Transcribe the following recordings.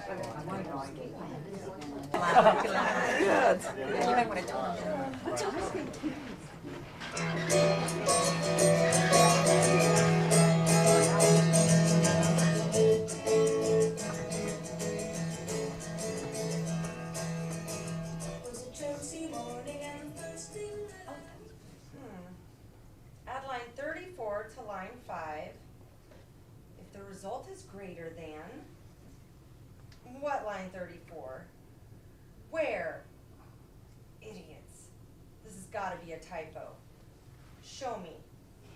Add line 34 to line 5. If the result is greater than, what line 34? Where? Idiots. This has got to be a typo. Show me.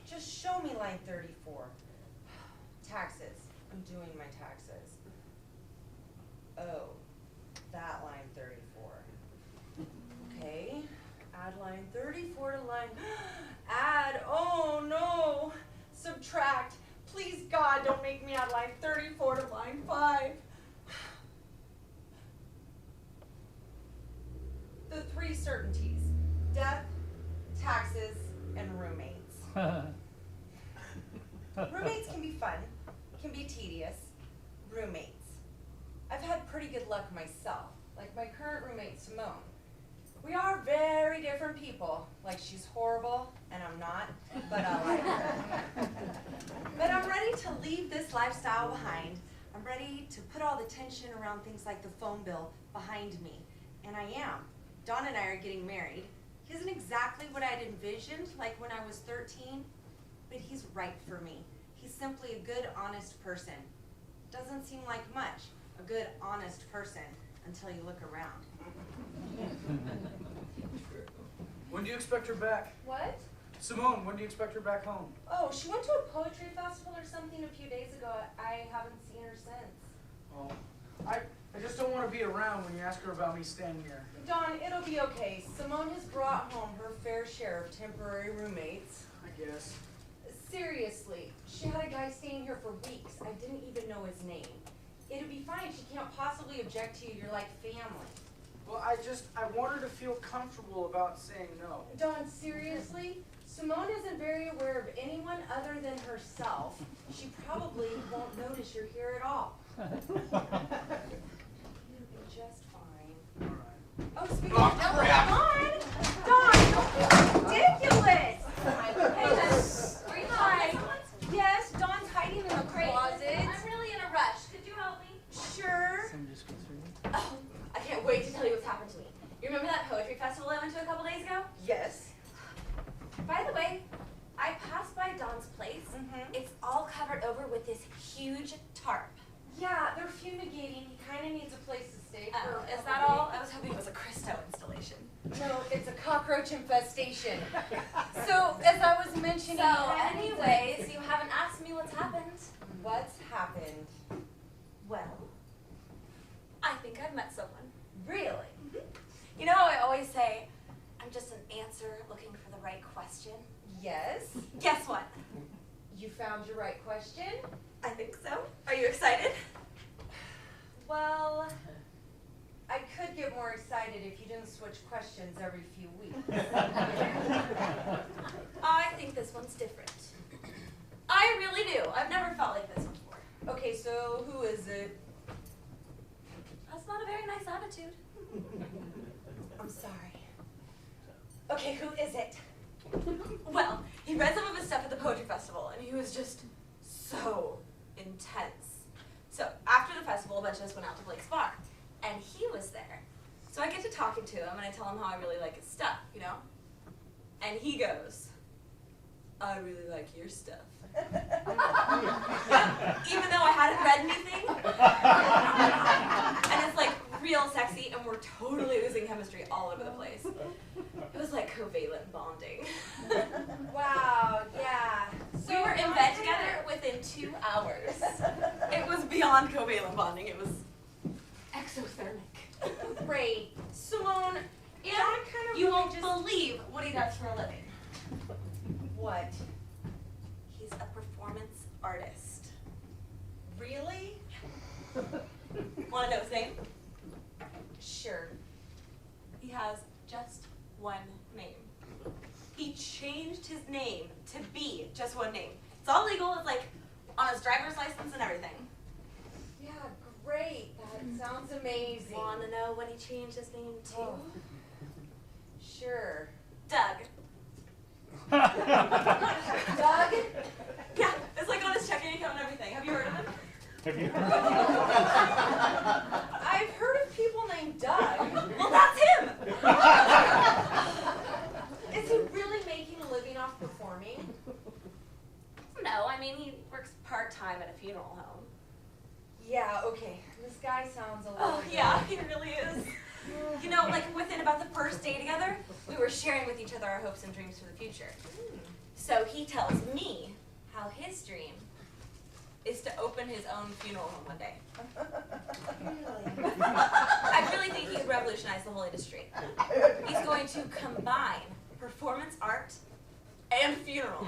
Just show me line 34. Taxes. I'm doing my taxes. Oh, that line 34. Okay. Add line 34 to line, add, oh no, subtract. Please God, don't make me add line 34 to line 5. The 3 certainties, death, taxes, and roommates. Roommates can be fun, can be tedious. Roommates. I've had pretty good luck myself, like my current roommate, Simone. We are very different people. Like, she's horrible, and I'm not, but I like her. But I'm ready to leave this lifestyle behind. I'm ready to put all the tension around things like the phone bill behind me. And I am. Dawn and I are getting married. He isn't exactly what I'd envisioned, like when I was 13, but he's right for me. He's simply a good, honest person. Doesn't seem like much, a good, honest person, until you look around. When do you expect her back? What? Simone, when do you expect her back home? Oh, she went to a poetry festival or something a few days ago. I haven't seen her since. Oh, I just don't want to be around when you ask her about me staying here. Dawn, it'll be okay. Simone has brought home her fair share of temporary roommates. I guess. Seriously, she had a guy staying here for weeks. I didn't even know his name. It'll be fine. She can't possibly object to you. You're like family. Well, I want her to feel comfortable about saying no. Dawn, seriously? Simone isn't very aware of anyone other than herself. She probably won't notice you're here at all. You'll be just fine. All right. Oh, speaking of Dawn, don't be ridiculous! Hey, hi. Yes, Dawn's hiding in the closet. I'm really in a rush. Could you help me? Sure. Oh, I can't wait to tell you what's happened to me. You remember that poetry festival I went to a couple days ago? Yes. By the way, I passed by Dawn's place. It's all covered over with this huge tarp. Yeah, they're fumigating. He kind of needs a place to stay for Is that all? I was hoping it was a Christo installation. No, it's a cockroach infestation. So, as I was mentioning... So, anyways, you haven't asked me what's happened. What's happened? Well, I think I've met someone. Really? You know how I always say, I'm just an answer looking for the right question? Yes. Guess what? You found your right question? I think so. Are you excited? Well, I could get more excited if you didn't switch questions every few weeks. I think this one's different. I really do. I've never felt like this before. Okay, so who is it? That's not a very nice attitude. I'm sorry. Okay, who is it? Well, he read some of his stuff at the poetry festival, and he was just so intense. So after the festival, a bunch of us went out to Blake's bar, and he was there. So I get to talking to him, and I tell him how I really like his stuff, you know? And he goes, I really like your stuff. Even though I hadn't read anything. And it's like real sexy, and we're totally losing chemistry all over the place. It was like covalent bonding. Wow, yeah. So we were in bed together within 2 hours. It was beyond covalent bonding. It was exothermic. Great. Simone, Yeah, that kind of you really won't just... believe what he does for a living. What? He's a performance artist. Really? Want to know his name? Sure. He has just one name. He changed his name to be just one name. It's all legal. It's like on his driver's license and everything. Yeah, great. That's Sounds amazing. Want to know when he changed his name to? Oh. Sure. Doug. Doug? Yeah, it's like on his checking account and everything. Have you heard of him? Have you heard? I've heard of people named Doug. Well, that's him! Is he really making a living off performing? No, I mean, he works part-time at a funeral home. Yeah, okay. This guy sounds a little Oh, yeah, he really is. You know, like within about the first day together, we were sharing with each other our hopes and dreams for the future. So he tells me how his dream is to open his own funeral home one day. Really? I really think he could revolutionize the whole industry. He's going to combine performance art and funerals.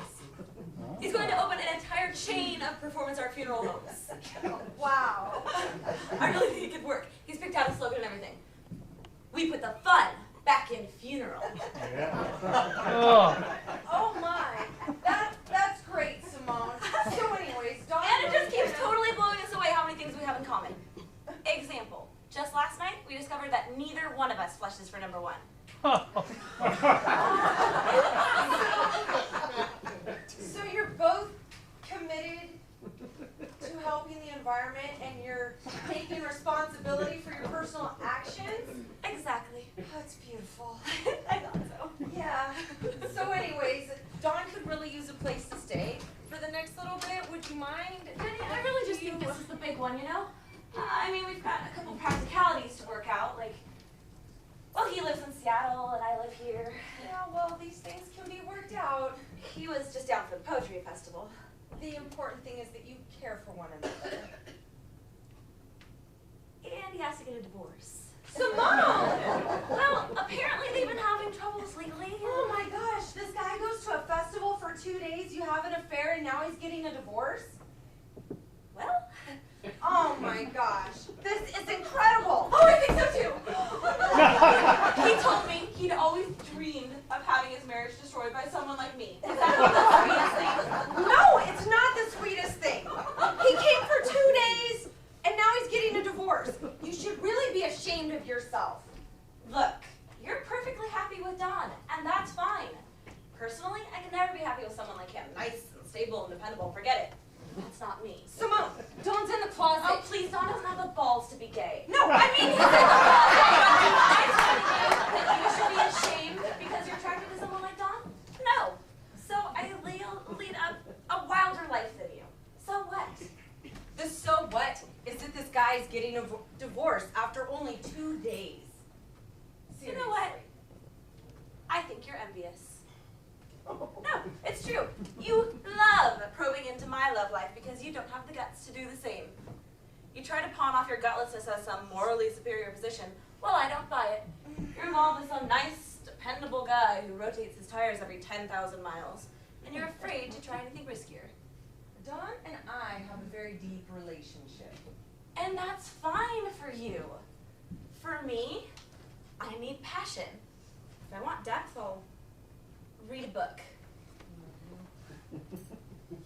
He's going to open an entire chain of performance art funeral homes. Wow. I really think it could work. He's picked out a slogan and everything. We put the fun back in funeral. Yeah. Oh my. That's great, Simone. So anyways, Dawn. And it just keeps totally blowing us away how many things we have in common. Example, just last night we discovered that neither one of us flushes for number one. So you're both committed to helping the environment and you're taking responsibility for your personal actions? Exactly. That's beautiful. I thought so. Yeah. So anyways, Dawn could really use a place to stay for the next little bit. Would you mind? Jenny, I really just think this is the big one, you know? I mean, we've got a couple practicalities to work out, like, well, he lives in Seattle and I live here. Yeah, well, these things can be worked out. He was just down for the poetry festival. The important thing is that you care for one another. And he has to get a divorce. Simone! Well, apparently they've been having troubles lately. Oh my gosh, this guy goes to a festival for 2 days, you have an affair, and now he's getting a divorce? Well, Oh my gosh, this is incredible! oh, I think so too. He told me he'd always dreamed of having his marriage destroyed by someone like me. Is that not the sweetest thing? No, it's not the sweetest thing. He came for 2 days, and now he's getting a divorce. You should really be ashamed of yourself. Look, you're perfectly happy with Don, and that's fine. Personally, I can never be happy with someone like him. Nice and stable and dependable. Forget it. That's not me. Simone, Dawn's in the closet. Oh, please, Don doesn't have the balls to be gay. No, I mean, he's in the I told you that you should be ashamed because you're attracted to someone like Don? No. So I lead a wilder life than you. So what? The so what is that this guy is getting a divorce after only 2 days. You know what? I think you're envious. No, it's true. You love probing into my love life because you don't have the guts to do the same. You try to pawn off your gutlessness as some morally superior position. Well, I don't buy it. You're involved with some nice, dependable guy who rotates his tires every 10,000 miles, and you're afraid to try anything riskier. Dawn and I have a very deep relationship. And that's fine for you. For me, I need passion. If I want depth, I'll read a book.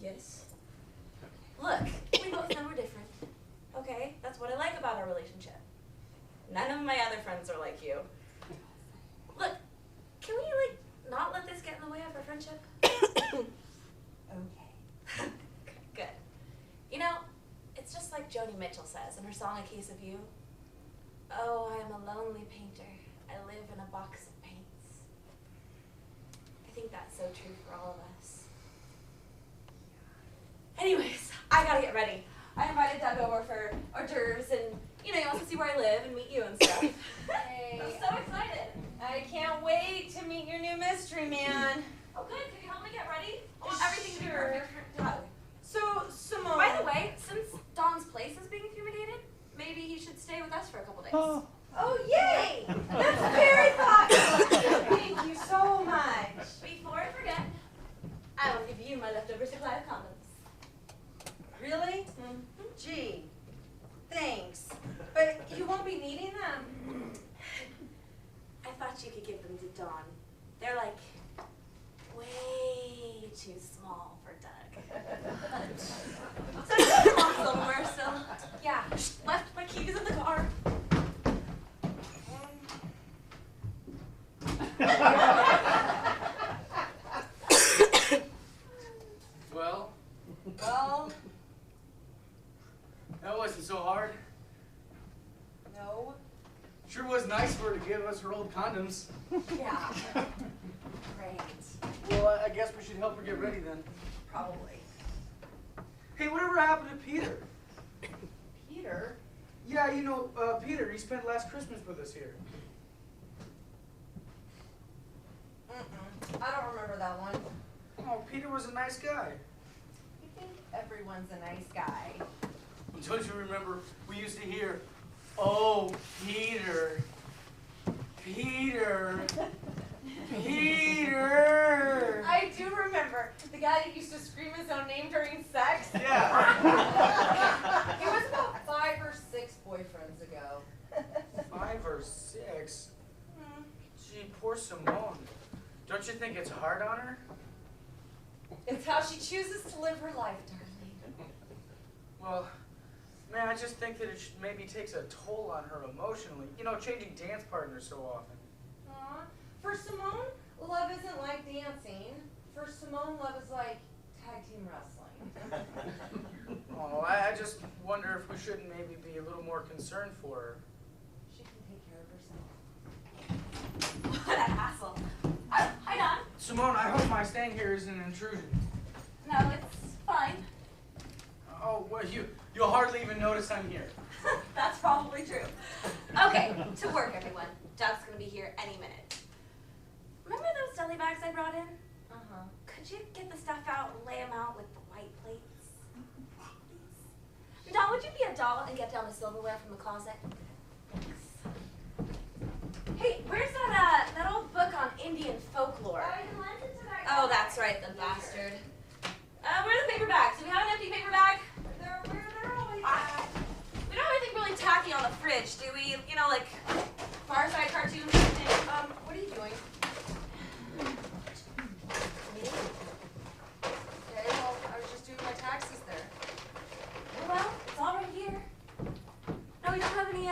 Yes. Look, we both know we're different. Okay, that's what I like about our relationship. None of my other friends are like you. Look, can we, like, not let this get in the way of our friendship? Okay. Good. You know, it's just like Joni Mitchell says in her song A Case of You. Oh, I am a lonely painter. I live in a box of paints. I think that's so true for all of us. Anyways, I gotta get ready. I invited Doug over for hors d'oeuvres and, you know, he wants to see where I live and meet you and stuff. Hey. I'm so excited. I can't wait to meet your new mystery man. Oh, good. Can you help me get ready? I want everything to be Sure. perfect for Doug. So, Simone. By the way, since Don's place is being fumigated, maybe he should stay with us for a couple days. Oh. Oh, yay! That's very thoughtful. Thank you so much. Before I forget, I will give you my leftover supply of condoms. Really? Gee, thanks. But you won't be needing them. I thought you could give them to Dawn. They're like way too small for Doug. So Doug belongs somewhere still. Yeah, left my keys in the car. know? Sure was nice for her to give us her old condoms. Yeah. Great. Well, I guess we should help her get ready then. Probably. Hey, whatever happened to Peter? Peter? Yeah, you know, Peter, he spent last Christmas with us here. I don't remember that one. Oh, Peter was a nice guy. You think everyone's a nice guy. Don't you remember, we used to hear, "Oh, Peter, Peter, Peter." I do remember. The guy that used to scream his own name during sex. Yeah. It was about 5 or 6 boyfriends ago. 5 or 6? Gee, poor Simone. Don't you think it's hard on her? It's how she chooses to live her life, darling. Well, man, I just think that it maybe takes a toll on her emotionally. You know, changing dance partners so often. Aw. For Simone, love isn't like dancing. For Simone, love is like tag team wrestling. Oh, I just wonder if we shouldn't maybe be a little more concerned for her. She can take care of herself. What a hassle. Hi, Don. Simone, I hope my staying here isn't an intrusion. No, it's fine. Oh, well, you'll hardly even notice I'm here. That's probably true. Okay, to work, everyone. Doug's gonna be here any minute. Remember those deli bags I brought in? Uh-huh. Could you get the stuff out and lay them out with the white plates? Don, would you be a doll and get down the silverware from the closet? Thanks. Hey, where's that old book on Indian folklore? Oh, that's right, the bastard. Where are the paper bags? Do we have an empty paper bag? They're always at. We don't have anything really tacky on the fridge, do we? You know, like Far Side cartoons or something? What are you doing? Okay, well, I was just doing my taxes there. Well, it's all right here. No, we don't have any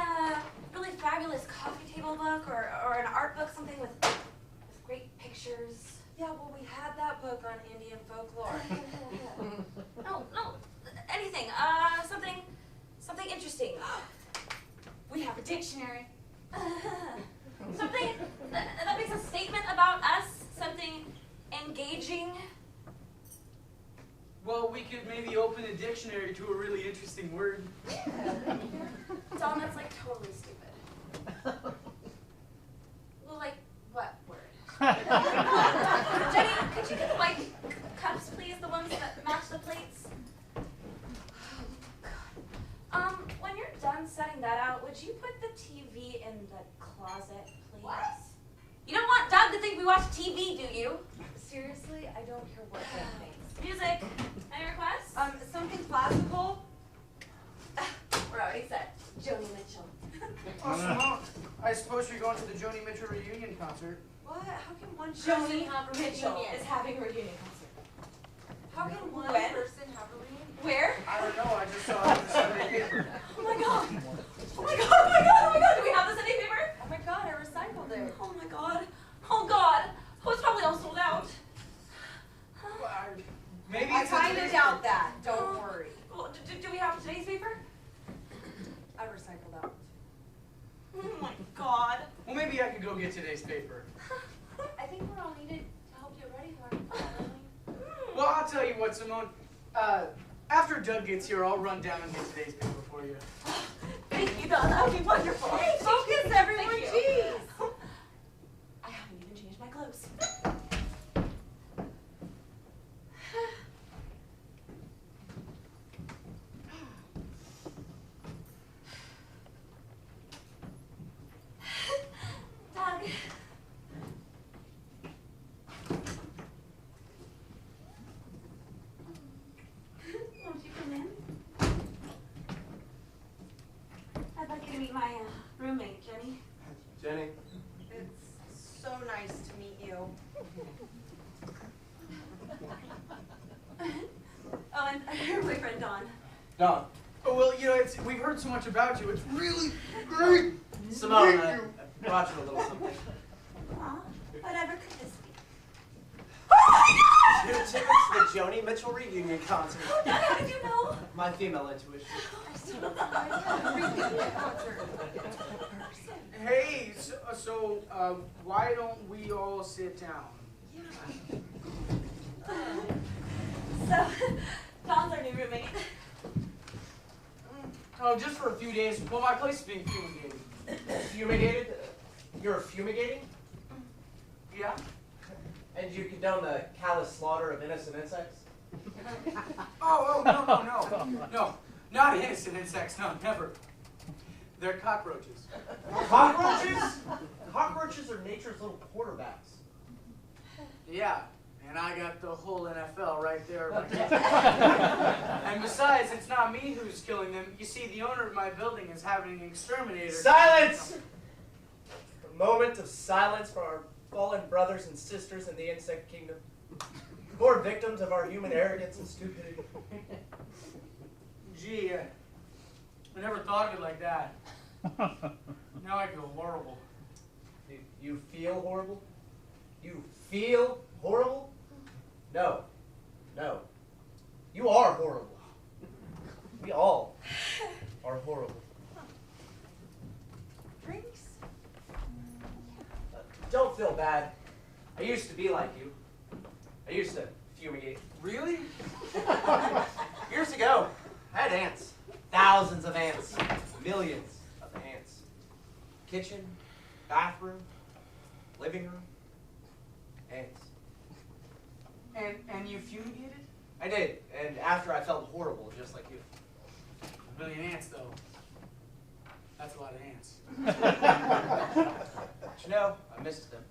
really fabulous coffee table book or an art book, something with great pictures. Yeah, well, we had that book on Indian folklore. No, anything. Something interesting. We have a dictionary. Something that makes a statement about us. Something engaging. Well, we could maybe open a dictionary to a really interesting word. Don, that's like totally stupid. Well, like what word? Jenny, could you get the white cups, please? The ones that match the plates? Oh, God. When you're done setting that out, would you put the TV in the closet, please? What? You don't want Doug to think we watch TV, do you? Seriously, I don't hear what that thinks. Music. Any requests? Something classical? We're already set. Joni Mitchell. Oh, Simone, I suppose you're going to the Joni Mitchell reunion concert. What? How can one Joni person have a Mitchell reunion? is having a reunion concert. How can one When? person have a reunion? Where? I don't know, I just saw it in the Sunday paper. Oh my god! Oh my god, oh my god, oh my god! Do we have the Sunday paper? Oh my god, I recycled it. Oh my god. Oh god. Oh, it's probably all sold out. Well, maybe I it's kind of today's doubt that. Don't worry. Well, do we have today's paper? I recycled that. Oh my god. Well, maybe I could go get today's paper. I think we're all needed to help get ready for it. Well, I'll tell you what, Simone. After Doug gets here, I'll run down and get today's paper for you. Thank you, Don. That would be wonderful. Hey, focus, everyone. Thank you. Jeez. I haven't even changed my clothes. Doug. Won't you come in? I'd like you to meet my roommate, Jenny. Jenny? It's so nice to meet you. Oh, and her boyfriend, Dawn. Don. Oh, well, you know, we've heard so much about you. It's really great. Simone, I brought you a little something. Aw, whatever could this be? 2 tickets to the Joni Mitchell reunion concert. Oh, Doug, how did you know? My female intuition. I still don't know. Reunion concert. so why don't we all sit down? So, Tom's our new roommate. Oh, just for a few days. Well, my place is being fumigated. Fumigated? You're fumigating? Yeah? And you condone the callous slaughter of innocent insects? Oh, no, not innocent insects, no, never. They're cockroaches. Cockroaches? Cockroaches are nature's little quarterbacks. Yeah, and I got the whole NFL right there. And besides, it's not me who's killing them. You see, the owner of my building is having an exterminator. Silence! A moment of silence for our fallen brothers and sisters in the insect kingdom. Poor victims of our human arrogance and stupidity. Gee, I never thought of it like that. Now I feel horrible. You feel horrible? You feel horrible? No. No. You are horrible. We all are horrible. Drinks? Don't feel bad. I used to be like you. I used to fumigate. Really? Years ago, I had ants. Thousands of ants. Millions of ants. Kitchen, bathroom, living room, ants. And you fumigated? I did, and after I felt horrible, just like you. A million ants, though. That's a lot of ants. But you know, I missed them.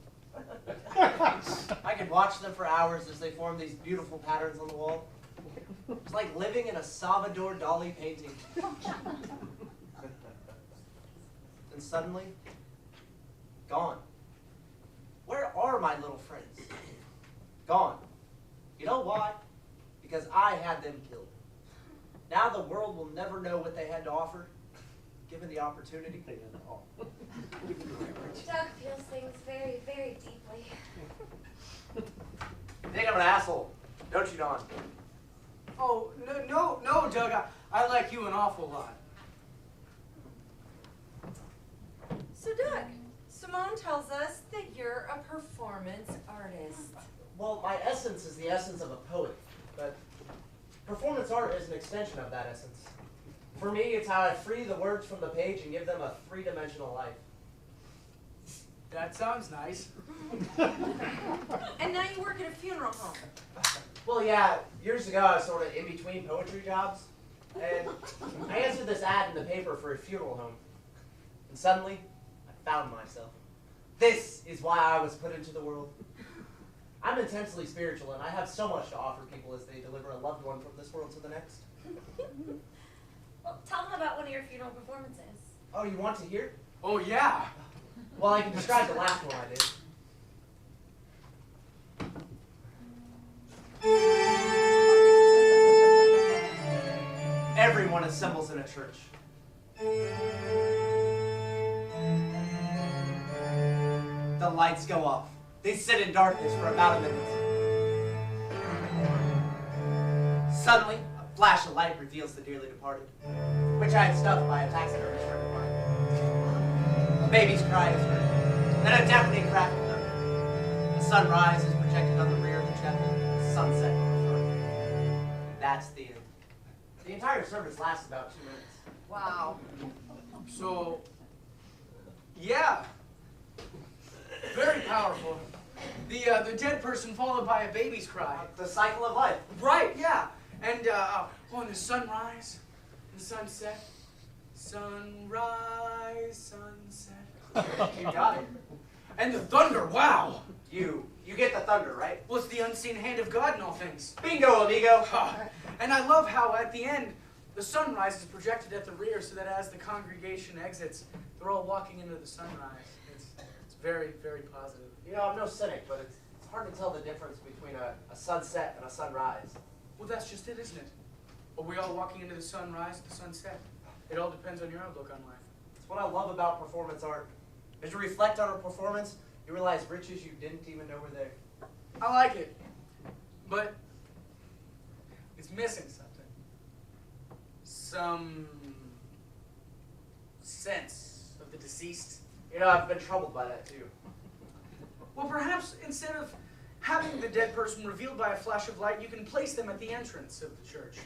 I could watch them for hours as they formed these beautiful patterns on the wall. It's like living in a Salvador Dali painting. And suddenly, gone. Where are my little friends? Gone. You know why? Because I had them killed. Now the world will never know what they had to offer, given the opportunity. Doug feels things very, very deeply. You think I'm an asshole, don't you, Don? Oh, no, Doug. I like you an awful lot. So Doug, Simone tells us that you're a performance artist. Well, my essence is the essence of a poet, but performance art is an extension of that essence. For me, it's how I free the words from the page and give them a three-dimensional life. That sounds nice. And now you work at a funeral home. Well, yeah, years ago I was sort of in between poetry jobs, and I answered this ad in the paper for a funeral home. And suddenly, I found myself. This is why I was put into the world. I'm intensely spiritual, and I have so much to offer people as they deliver a loved one from this world to the next. Well, tell them about one of your funeral performances. Oh, you want to hear? Oh, yeah. Well, I can describe the last one I did. Everyone assembles in a church. The lights go off. They sit in darkness for about a minute. Suddenly, a flash of light reveals the dearly departed, which I had stuffed by a taxidermist friend of mine. A baby's cry is heard, then a deafening crack of thunder. The sunrise is projected on the rear of the chapel, the sunset on the front. And that's the end. The entire service lasts about 2 minutes. Wow. So, yeah. Very powerful. The dead person followed by a baby's cry. The cycle of life. Right, yeah. And, and the sunrise, the sunset, sunrise, sunset. You got it. And the thunder, wow. You get the thunder, right? Well, it's the unseen hand of God in all things. Bingo, amigo. And I love how, at the end, the sunrise is projected at the rear so that as the congregation exits, they're all walking into the sunrise. It's very, very positive. You know, I'm no cynic, but it's hard to tell the difference between a sunset and a sunrise. Well, that's just it, isn't it? Are we all walking into the sunrise, the sunset? It all depends on your outlook on life. It's what I love about performance art. As you reflect on a performance, you realize riches you didn't even know were there. I like it, but it's missing something. Some sense of the deceased. You know, I've been troubled by that too. Well, perhaps instead of having the dead person revealed by a flash of light, you can place them at the entrance of the church.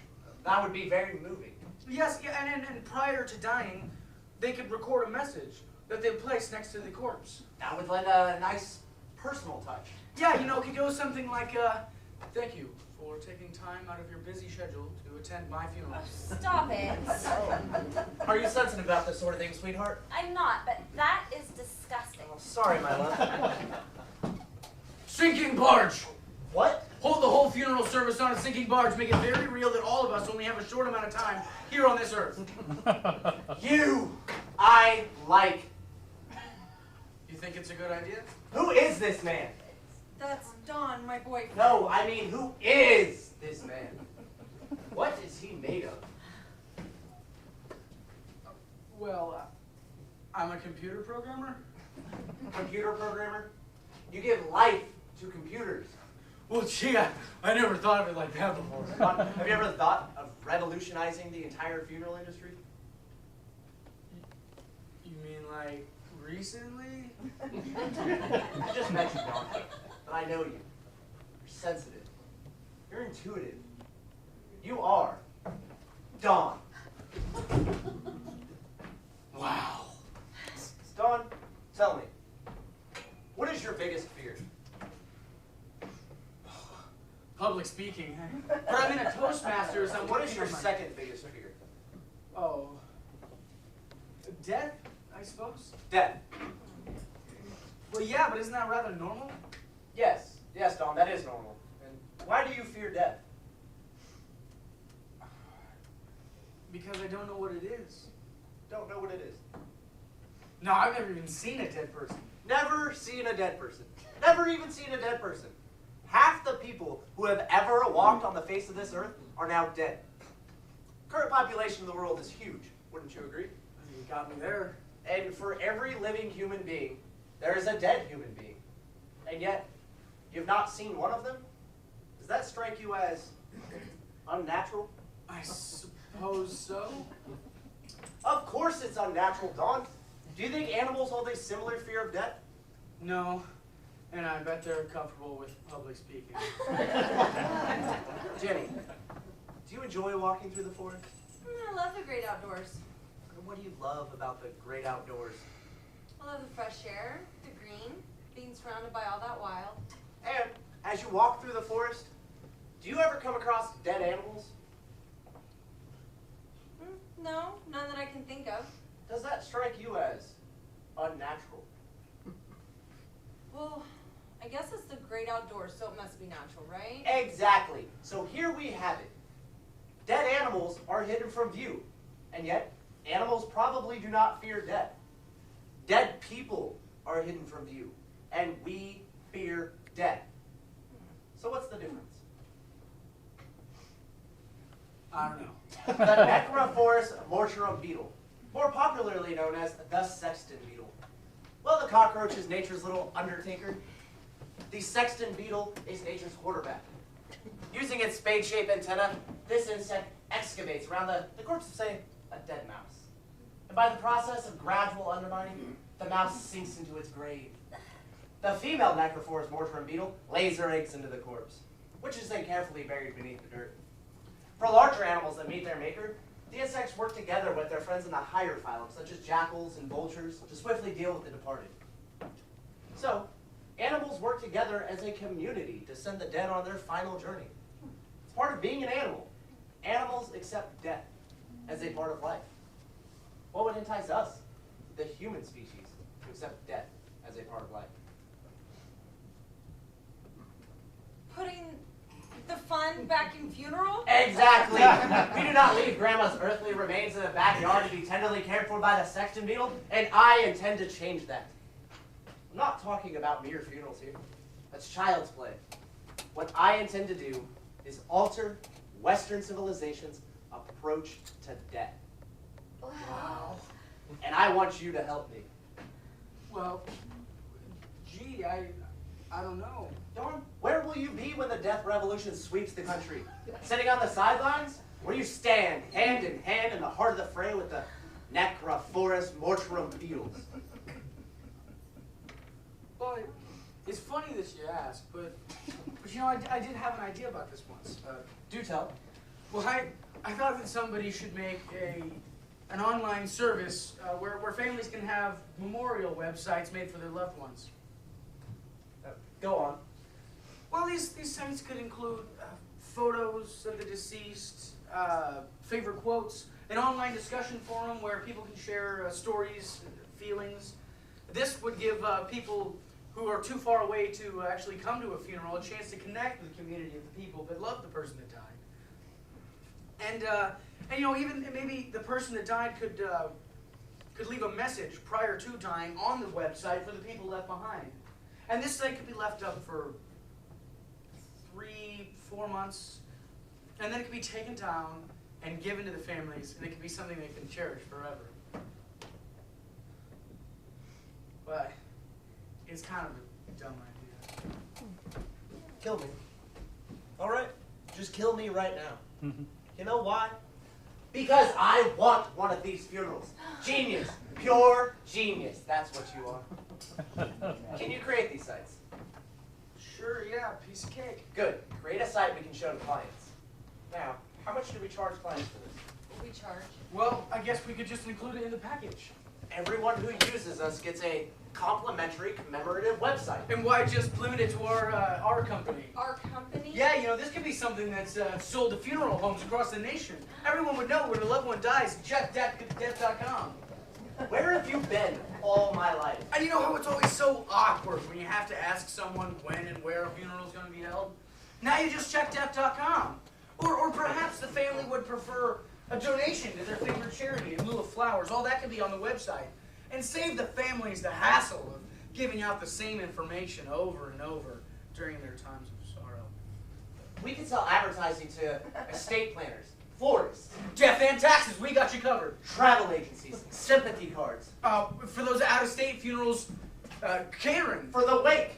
That would be very moving. Yes, yeah, and prior to dying, they could record a message that they'd place next to the corpse. That would lend a nice personal touch. Yeah, you know, it could go something like, thank you for taking time out of your busy schedule to attend my funeral. Oh, stop it. Are you sensitive about this sort of thing, sweetheart? I'm not, but that is disgusting. Oh, sorry, my love. Sinking barge! What? Hold the whole funeral service on a sinking barge. Make it very real that all of us only have a short amount of time here on this earth. I like. You think it's a good idea? Who is this man? That's Don, my boyfriend. No, I mean, who is this man? What is he made of? Well, I'm a computer programmer. Computer programmer? You give life to computers. Well, gee, I never thought of it like that before. Have you ever thought of revolutionizing the entire funeral industry? You mean like recently? I just met you, Don, but I know you. You're sensitive. You're intuitive. You are Don. Wow. Don, tell me, what is your biggest fear? Public speaking. But I'm in a Toastmasters. I'm What is working your on my... second biggest fear? Oh. Death, I suppose? Death. Well, yeah, but isn't that rather normal? Yes, Don, that is normal. And why do you fear death? Because I don't know what it is. Don't know what it is. No, I've never even seen a dead person. Never seen a dead person. Never even seen a dead person. Half the people who have ever walked on the face of this earth are now dead. Current population of the world is huge, wouldn't you agree? You got me there. And for every living human being, there is a dead human being. And yet, you've not seen one of them? Does that strike you as unnatural? I suppose so. Of course it's unnatural, Don. Do you think animals hold a similar fear of death? No, and I bet they're comfortable with public speaking. Jenny, do you enjoy walking through the forest? I love the great outdoors. What do you love about the great outdoors? I love the fresh air, the green, being surrounded by all that wild. And as you walk through the forest, do you ever come across dead animals? No, none that I can think of. Does that strike you as unnatural? Well, I guess it's the great outdoors, so it must be natural, right? Exactly. So here we have it. Dead animals are hidden from view, and yet animals probably do not fear death. Dead people are hidden from view, and we fear death. So what's the difference? I don't know. The Necrophorus mortuorum beetle, more popularly known as the sexton beetle. Well, the cockroach is nature's little undertaker. The sexton beetle is nature's quarterback. Using its spade-shaped antenna, this insect excavates around the corpse of, say, a dead mouse. And by the process of gradual undermining, the mouse sinks into its grave. The female Necrophorus mortuorum beetle lays her eggs into the corpse, which is then carefully buried beneath the dirt. For larger animals that meet their maker, the insects work together with their friends in the higher phylum, such as jackals and vultures, to swiftly deal with the departed. So, animals work together as a community to send the dead on their final journey. It's part of being an animal. Animals accept death as a part of life. What would entice us, the human species, to accept death as a part of life? Putting the fun back in funeral? Exactly. We do not leave Grandma's earthly remains in the backyard to be tenderly cared for by the sexton beetle, and I intend to change that. I'm not talking about mere funerals here. That's child's play. What I intend to do is alter Western civilization's approach to death. Wow. And I want you to help me. Well, gee, I don't know. Dawn, where will you be when the death revolution sweeps the country? Sitting on the sidelines? Where you stand, hand in the heart of the fray with the Necrophorus mortuorum beetles? Well, it's funny that you ask, but you know, I did have an idea about this once. Do tell. Well, I thought that somebody should make an online service where families can have memorial websites made for their loved ones. Go on. Well, these sites could include photos of the deceased, favorite quotes, an online discussion forum where people can share stories, feelings. This would give people who are too far away to actually come to a funeral a chance to connect with the community of the people that love the person that died. And you know, even maybe the person that died could leave a message prior to dying on the website for the people left behind. And this site could be left up for 3-4 months, and then it could be taken down and given to the families, and it could be something they can cherish forever. But it's kind of a dumb idea. Kill me. All right, just kill me right now. You know why? Because I want one of these funerals. Genius. Pure genius. That's what you are. Can you create these sites? Sure, yeah, piece of cake. Good. Create a site we can show to clients. Now, how much do we charge clients for this? We charge. Well, I guess we could just include it in the package. Everyone who uses us gets a complimentary commemorative website. And why just limit it to our company? Our company? Yeah, you know, this could be something that's sold to funeral homes across the nation. Everyone would know when a loved one dies. Check death.com. Where have you been all my life? And you know how it's always so awkward when you have to ask someone when and where a funeral is going to be held? Now you just check death.com. Or perhaps the family would prefer a donation to their favorite charity in lieu of flowers. All that could be on the website. And save the families the hassle of giving out the same information over and over during their times of sorrow. We can sell advertising to estate planners, florists, Death and taxes, we got you covered. travel agencies, sympathy cards. For those out-of-state funerals, catering, For the wake,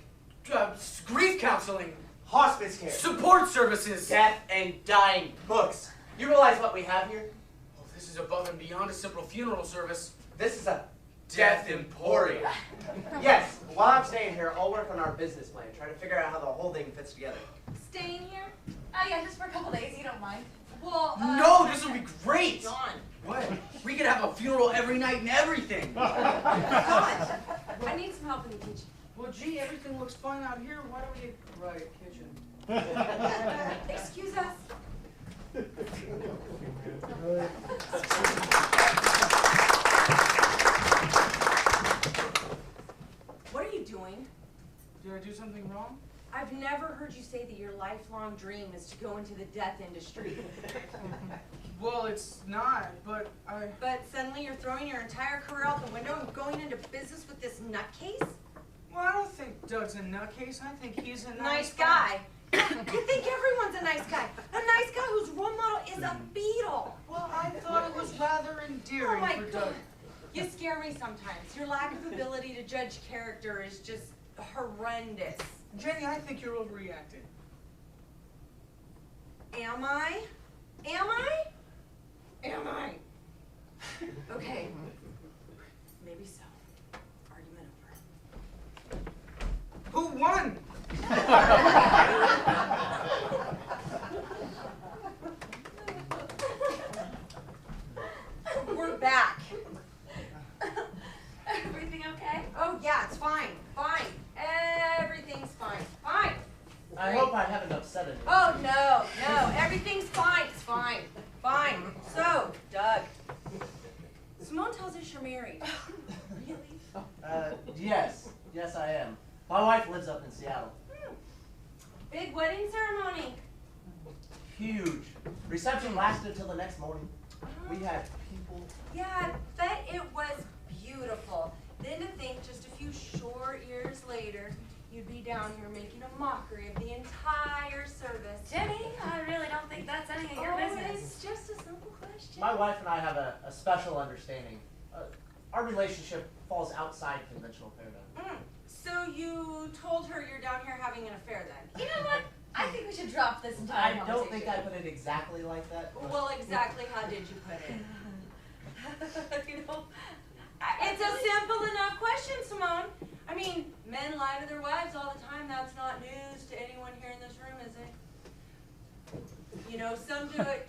grief counseling, hospice care, support services. death and dying books. You realize what we have here? Oh, this is above and beyond a simple funeral service. This is a Death Emporium. Yes, while I'm staying here, I'll work on our business plan, trying to figure out how the whole thing fits together. Staying here? Oh yeah, just for a couple days, you don't mind. Well, No, this would be great. John. What? We could have a funeral every night and everything. John, I need some help in the kitchen. Well, gee, everything looks fine out here. Why don't we get right kitchen? Excuse us. What are you doing? Did I do something wrong? I've never heard you say that your lifelong dream is to go into the death industry. Well, it's not, but But suddenly you're throwing your entire career out the window and going into business with this nutcase? Well, I don't think Doug's a nutcase. I think he's a Nice guy. I think everyone's a nice guy. A nice guy whose role model is a beetle. Well, I thought it was rather endearing Oh my for God. Doug. You scare me sometimes. Your lack of ability to judge character is just horrendous. Jenny, I think you're overreacting. Am I? Am I? Am I? Okay. Maybe so. Argument over. Who won? We're back. Everything okay? Oh yeah, it's fine. Fine. Everything's fine. Fine. I hope I haven't upset anyone. Oh no. Everything's fine. It's fine. Fine. So, Doug. Simone tells us you're married. Really? Yes, I am. My wife lives up in Seattle. Big wedding ceremony. Huge. Reception lasted till the next morning. We had people. Yeah, I bet it was beautiful. Then to think just a few short years later, you'd be down here making a mockery of the entire service. Jenny, I really don't think that's any of your Oh, business. it's just a simple question. My wife and I have a special understanding. Our relationship falls outside conventional paradigm. So you told her you're down here having an affair then? You know what? I think we should drop this I entire don't conversation. think I put it exactly like that. but- Well, exactly how did you put it? You know, It's a simple enough question, Simone. I mean, Men lie to their wives all the time. That's not news to anyone here in this room, is it? You know, some do it.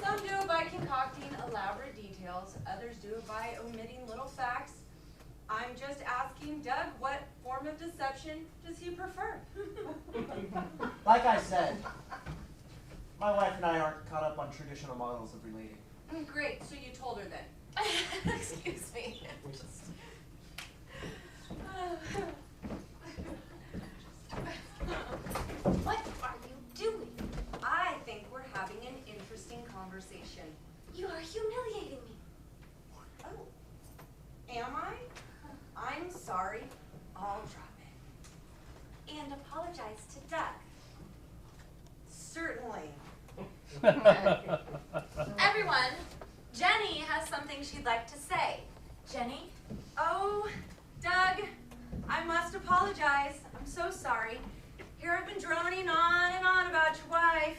Some do it by concocting elaborate details. Others do it by omitting little facts. I'm just asking Doug, what form of deception does he prefer? Like I said, my wife and I aren't caught up on traditional models of relating. Great, so you told her then. Excuse me. What are you doing? I think we're having an interesting conversation. You are humiliating me. Oh, am I? I'm sorry. I'll drop it. And apologize to Doug. Certainly. Everyone, Jenny has something she'd like to say. Jenny? Oh, Doug, I must apologize. I'm so sorry. Here I've been droning on and on about your wife.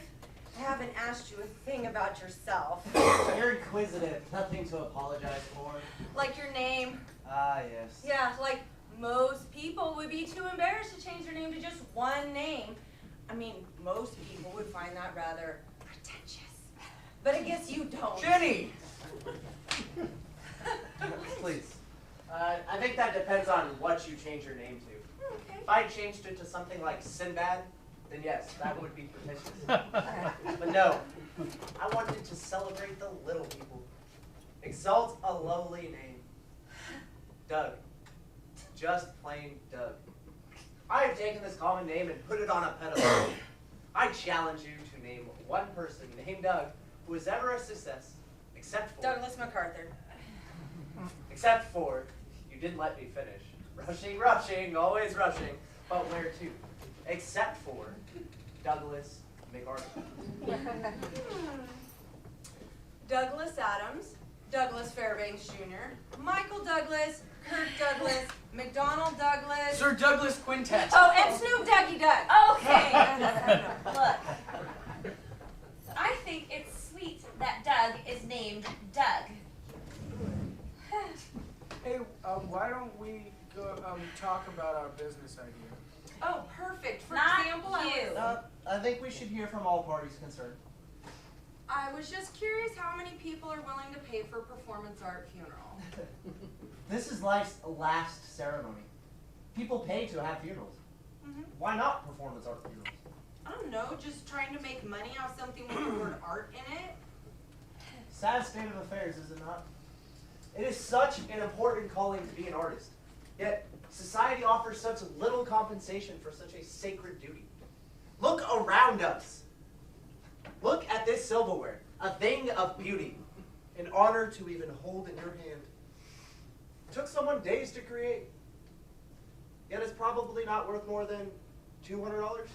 I haven't asked you a thing about yourself. You're inquisitive. Nothing to apologize for. Like your name. Ah, yes. Yeah, like most people would be too embarrassed to change their name to just one name. I mean, most people would find that rather pretentious. But I guess you don't. Jenny! Please. I think that depends on what you change your name to. Okay. If I changed it to something like Sinbad, then yes, that would be pretentious. But no, I wanted to celebrate the little people. Exalt a lowly name. Doug. Just plain Doug. I have taken this common name and put it on a pedestal. I challenge you to name one person named Doug who was ever a success, except for... Douglas MacArthur. Except for, you didn't let me finish. Rushing, rushing, always rushing. But where to? Except for Douglas MacArthur. Douglas Adams, Douglas Fairbanks Jr., Michael Douglas, Kirk Douglas, McDonald Douglas. Sir Douglas Quintet. Oh, and Snoop Dougie Doug. Okay. Look, I think it's sweet that Doug is named Doug. Hey, why don't we go talk about our business idea? Oh, perfect. For Not example, you. I think we should hear from all parties concerned. I was just curious how many people are willing to pay for a performance art funeral. This is life's last ceremony. People pay to have funerals. Mhm. Why not performance art funerals? I don't know, just trying to make money off something with the word art in it. Sad state of affairs, is it not? It is such an important calling to be an artist. Yet, society offers such little compensation for such a sacred duty. Look around us. Look at this silverware, a thing of beauty, an honor to even hold in your hand. It took someone days to create, yet it's probably not worth more than $200.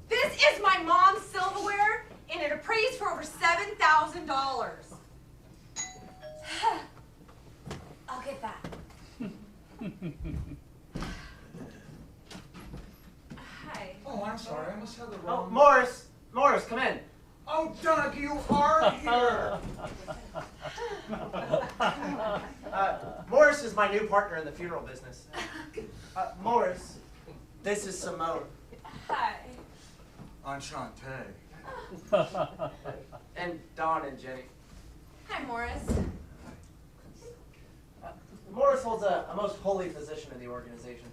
This is my mom's silverware, and it appraised for over $7,000. I'll get that. Hi. Oh, I'm sorry. I must have the Oh, wrong... Morris, come in. Oh, Doug, you are here! Morris is my new partner in the funeral business. Morris, this is Simone. Hi. Enchanté. And Dawn and Jenny. Hi, Morris. Morris holds a most holy position in the organization.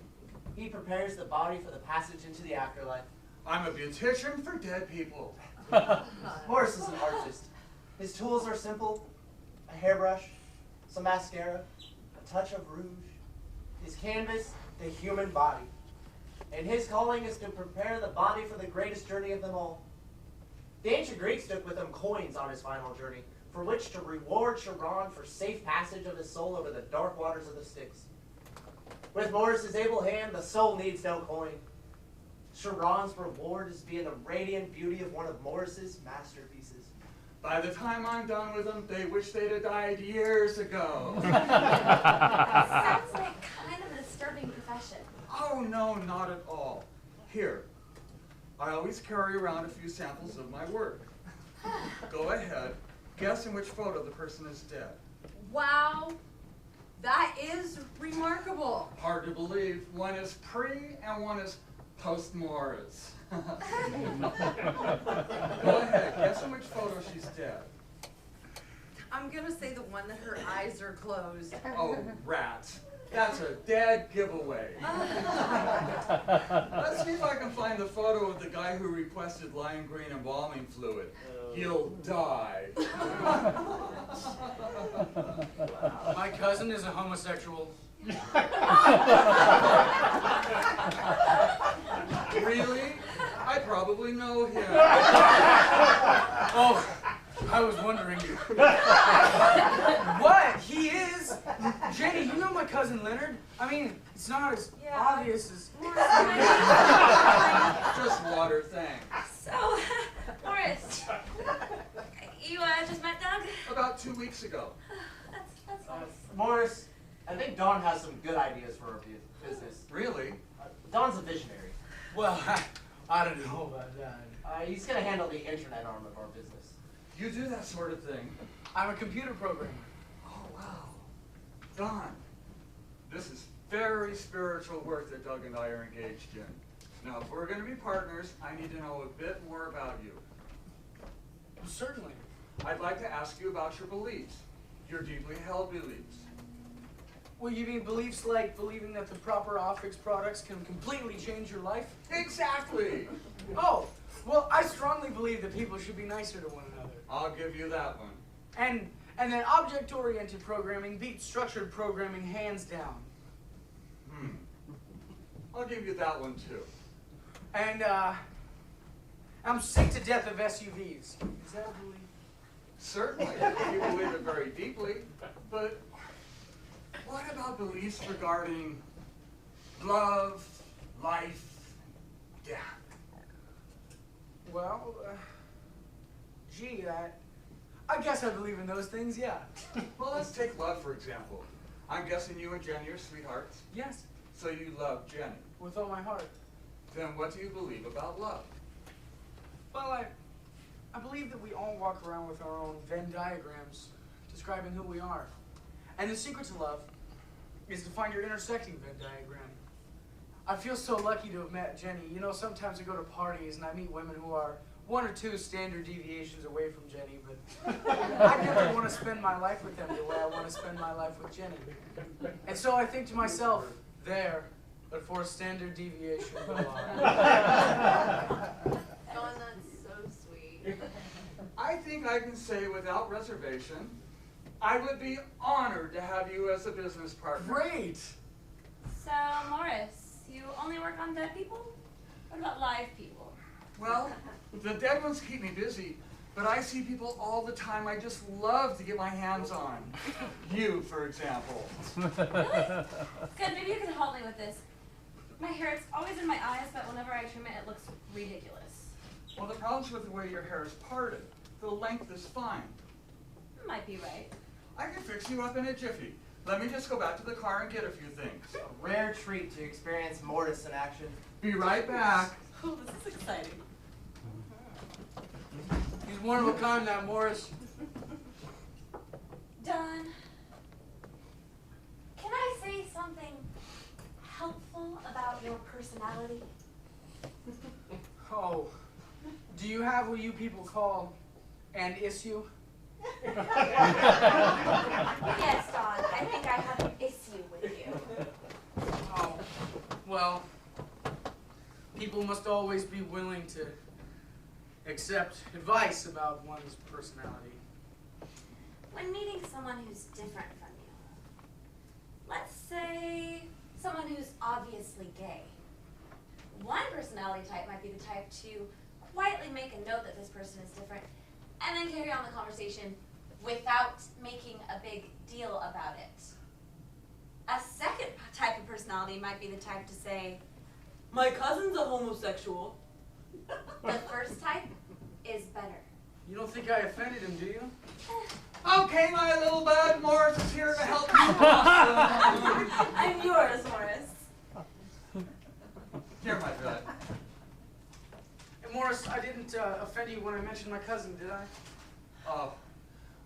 He prepares the body for the passage into the afterlife. I'm a beautician for dead people. Morris is an artist. His tools are simple: a hairbrush, some mascara, a touch of rouge. His canvas, the human body. And his calling is to prepare the body for the greatest journey of them all. The ancient Greeks took with them coins on his final journey, for which to reward Charon for safe passage of his soul over the dark waters of the Styx. With Morris's able hand, the soul needs no coin. Charon's reward is being the radiant beauty of one of Morris's masterpieces. By the time I'm done with them, they wish they'd have died years ago. Sounds like kind of a disturbing profession. Oh, no, not at all. Here, I always carry around a few samples of my work. Go ahead, guess in which photo the person is dead. Wow. That is remarkable. Hard to believe one is pre and one is post-Morris. Go ahead, guess in which photo she's dead. I'm gonna say the one that her eyes are closed. Oh, rats. That's a dead giveaway. Let's see if I can find the photo of the guy who requested lime green embalming fluid. You'll die. My cousin is a homosexual. Really? I probably know him. Oh, I was wondering. What? He is? Jenny, you know my cousin Leonard? I mean, it's not as obvious as... Just water, thanks. So, Morris, you just met Doug? About 2 weeks ago. That's nice. Morris, I think Dawn has some good ideas for our business. Really? Dawn's a visionary. Well, I don't know about that. He's going to handle the internet arm of our business. You do that sort of thing? I'm a computer programmer. Oh, wow. Don, this is very spiritual work that Doug and I are engaged in. Now, if we're going to be partners, I need to know a bit more about you. Certainly. I'd like to ask you about your beliefs, your deeply held beliefs. Well, you mean beliefs like believing that the proper optics products can completely change your life? Exactly! Oh, well, I strongly believe that people should be nicer to one another. I'll give you that one. And then object-oriented programming beats structured programming hands down. I'll give you that one too. And I'm sick to death of SUVs. Is that a belief? Certainly, you believe it very deeply, but what about beliefs regarding love, life, death? Well, gee, I guess I believe in those things, yeah. Well, let's take love, for example. I'm guessing you and Jenny are sweethearts, Yes, so you love Jenny. with all my heart. Then what do you believe about love? Well, I believe that we all walk around with our own Venn diagrams describing who we are. And the secret to love is to find your intersecting Venn diagram. I feel so lucky to have met Jenny. You know, sometimes I go to parties and I meet women who are 1 or 2 standard deviations away from Jenny, but I never want to spend my life with them the way I want to spend my life with Jenny. And so I think to myself, there, but for a standard deviation below. Oh, that's so sweet. I think I can say without reservation, I would be honored to have you as a business partner. Great! So, Morris, you only work on dead people? What about live people? Well, the dead ones keep me busy, but I see people all the time I just love to get my hands on. You, for example. Really? Good, maybe you can help me with this. My hair, it's always in my eyes, but whenever I trim it, it looks ridiculous. Well, the problem's with the way your hair is parted. The length is fine. Might be right. I can fix you up in a jiffy. Let me just go back to the car and get a few things. A rare treat to experience Mortis in action. Be right back. Oh, this is exciting. He's one of a kind, that Morris. Done. Can I say something helpful about your personality? Oh, do you have what you people call an issue? Yes, Dawn, I think I have an issue with you. Oh, well, people must always be willing to accept advice about one's personality. When meeting someone who's different from you, let's say someone who's obviously gay, one personality type might be the type to quietly make a note that this person is different and then carry on the conversation without making a big deal about it. A second type of personality might be the type to say, "My cousin's a homosexual." The first type is better. You don't think I offended him, do you? Okay, my little bud, Morris is here to help you. Awesome. I'm yours, Morris. Here, my bud. And Morris, I didn't offend you when I mentioned my cousin, did I?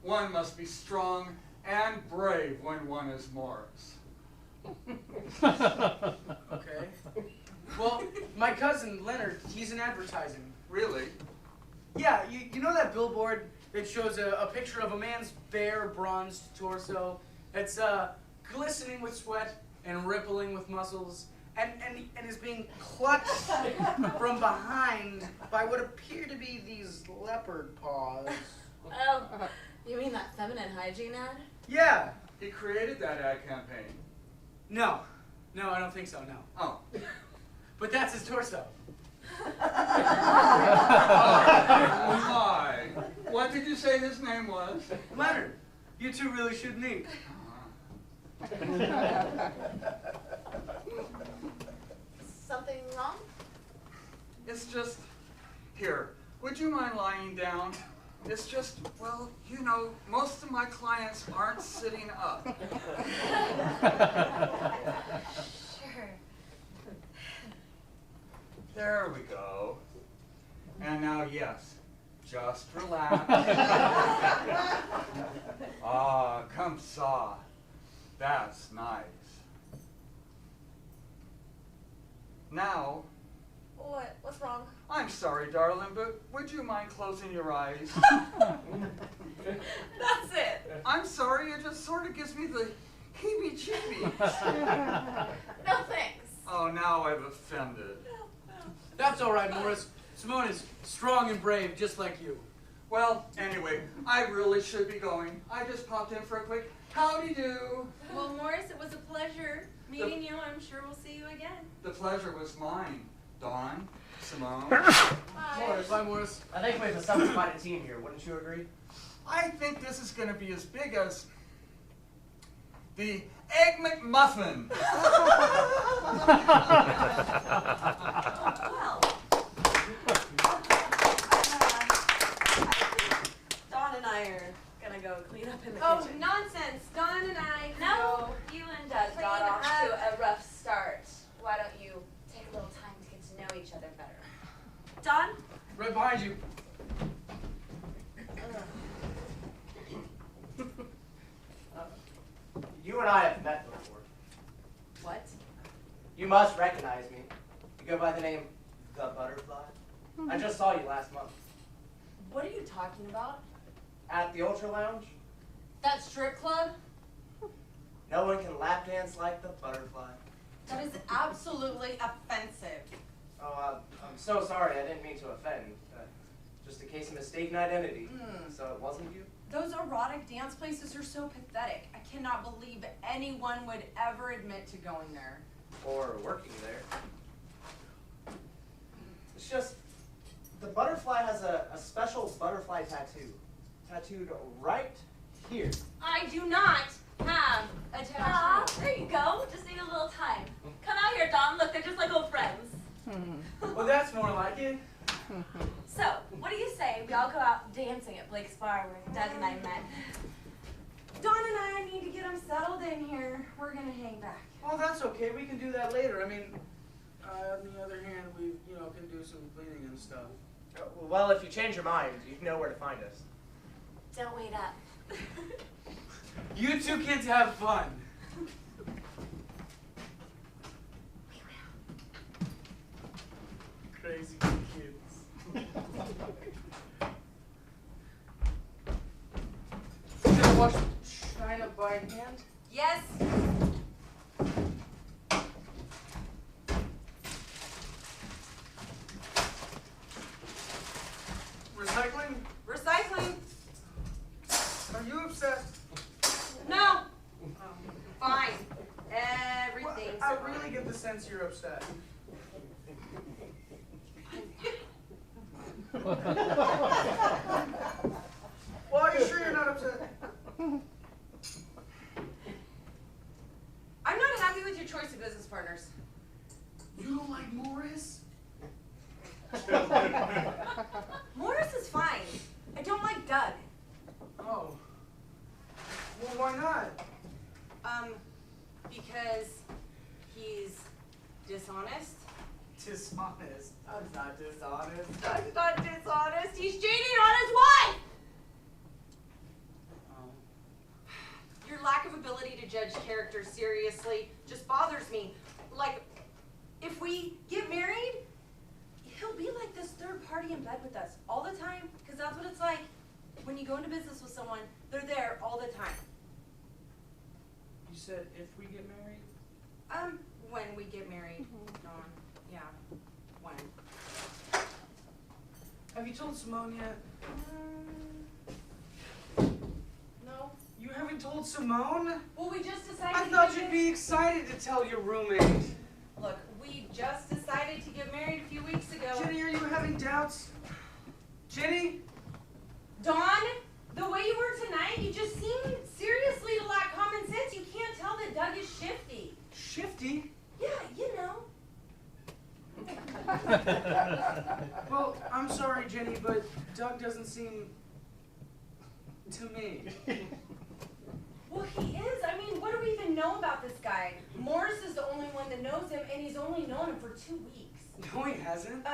One must be strong and brave when one is Morris. Okay. Well, my cousin, Leonard, he's in advertising. Really? Yeah, you know that billboard that shows a picture of a man's bare, bronzed torso? It's glistening with sweat and rippling with muscles, and is being clutched from behind by what appear to be these leopard paws. Oh, you mean that feminine hygiene ad? Yeah. He created that ad campaign. No, I don't think so, no. Oh. But that's his torso. Oh my. What did you say his name was? Leonard, you two really should meet. Something wrong? It's just, here, would you mind lying down? It's just, well, you know, most of my clients aren't sitting up. Sure. There we go. And now, yes, just relax. Ah, come saw. That's nice. Now, What? What's wrong? I'm sorry, darling, but would you mind closing your eyes? That's it. I'm sorry, it just sort of gives me the heebie-jeebies. No thanks. Oh, now I've offended. That's all right, Morris. Simone is strong and brave, just like you. Well, anyway, I really should be going. I just popped in for a quick howdy-do. Well, Morris, it was a pleasure meeting you. I'm sure we'll see you again. The pleasure was mine. Dawn, Simone. Morris, bye, Morris. I think we've assembled quite a team here, wouldn't you agree? I think this is going to be as big as the Egg McMuffin. Well. Dawn and I are gonna go clean up in the Oh, kitchen. nonsense. Dawn and I can No, go you and Doug clean got off up. to a rough start. Why don't you take a little time to get to know each other better? Dawn? Right behind you. You and I have met before. What? You must recognize me. You go by the name The Butterfly. I just saw you last month What are you talking about? at the Ultra Lounge. That strip club? No one can lap dance like the Butterfly. That is absolutely offensive. Oh, I'm so sorry. I didn't mean to offend. Just a case of mistaken identity. So it wasn't you? Those erotic dance places are so pathetic. I cannot believe anyone would ever admit to going there. Or working there. It's just, the Butterfly has a special butterfly tattoo. Tattooed right here. I do not have a Ah, tattoo. there you go. Just need a little time. Come out here, Dawn. Look, they're just like old friends. Well, that's more like it. So, what do you say we all go out dancing at Blake's bar where Doug and I met? Dawn and I need to get them settled in here. We're gonna hang back. Oh, that's okay. We can do that later. I mean, on the other hand, we, can do some cleaning and stuff. Well, if you change your mind, you know where to find us. Don't wait up. You two kids have fun. Crazy kids. You gonna wash China by hand? Yes. Recycling? Recycling. Are you upset? No. Fine. Everything's I fine. really get the sense you're upset. Well, are you sure you're not upset? I'm not happy with your choice of business partners. You don't like Morris? Morris is fine. I don't like Doug. Oh. Well, why not? Because he's dishonest. Dishonest. Doug's not dishonest. Doug's not dishonest. He's cheating on his wife. Oh. Your lack of ability to judge character seriously. Just bothers me. Like, if we get married, he'll be like this third party in bed with us all the time, because that's what it's like. When you go into business with someone, they're there all the time. You said if we get married? When we get married, Dawn. Yeah, when. Have you told Simone yet? No. You haven't told Simone? Well, we just decided I to thought get you'd be excited to tell your roommate. Look, we just decided to get married a few weeks ago. Jenny, are you having doubts? Jenny? Dawn, the way you were tonight, you just seem seriously to lack common sense. You can't tell that Doug is shifty. Shifty? Yeah, you know. Well, I'm sorry, Jenny, but Doug doesn't seem to me. Well, he is. I mean, what do we even know about this guy? Morris is the only one that knows him, and he's only known him for 2 weeks. No, he hasn't.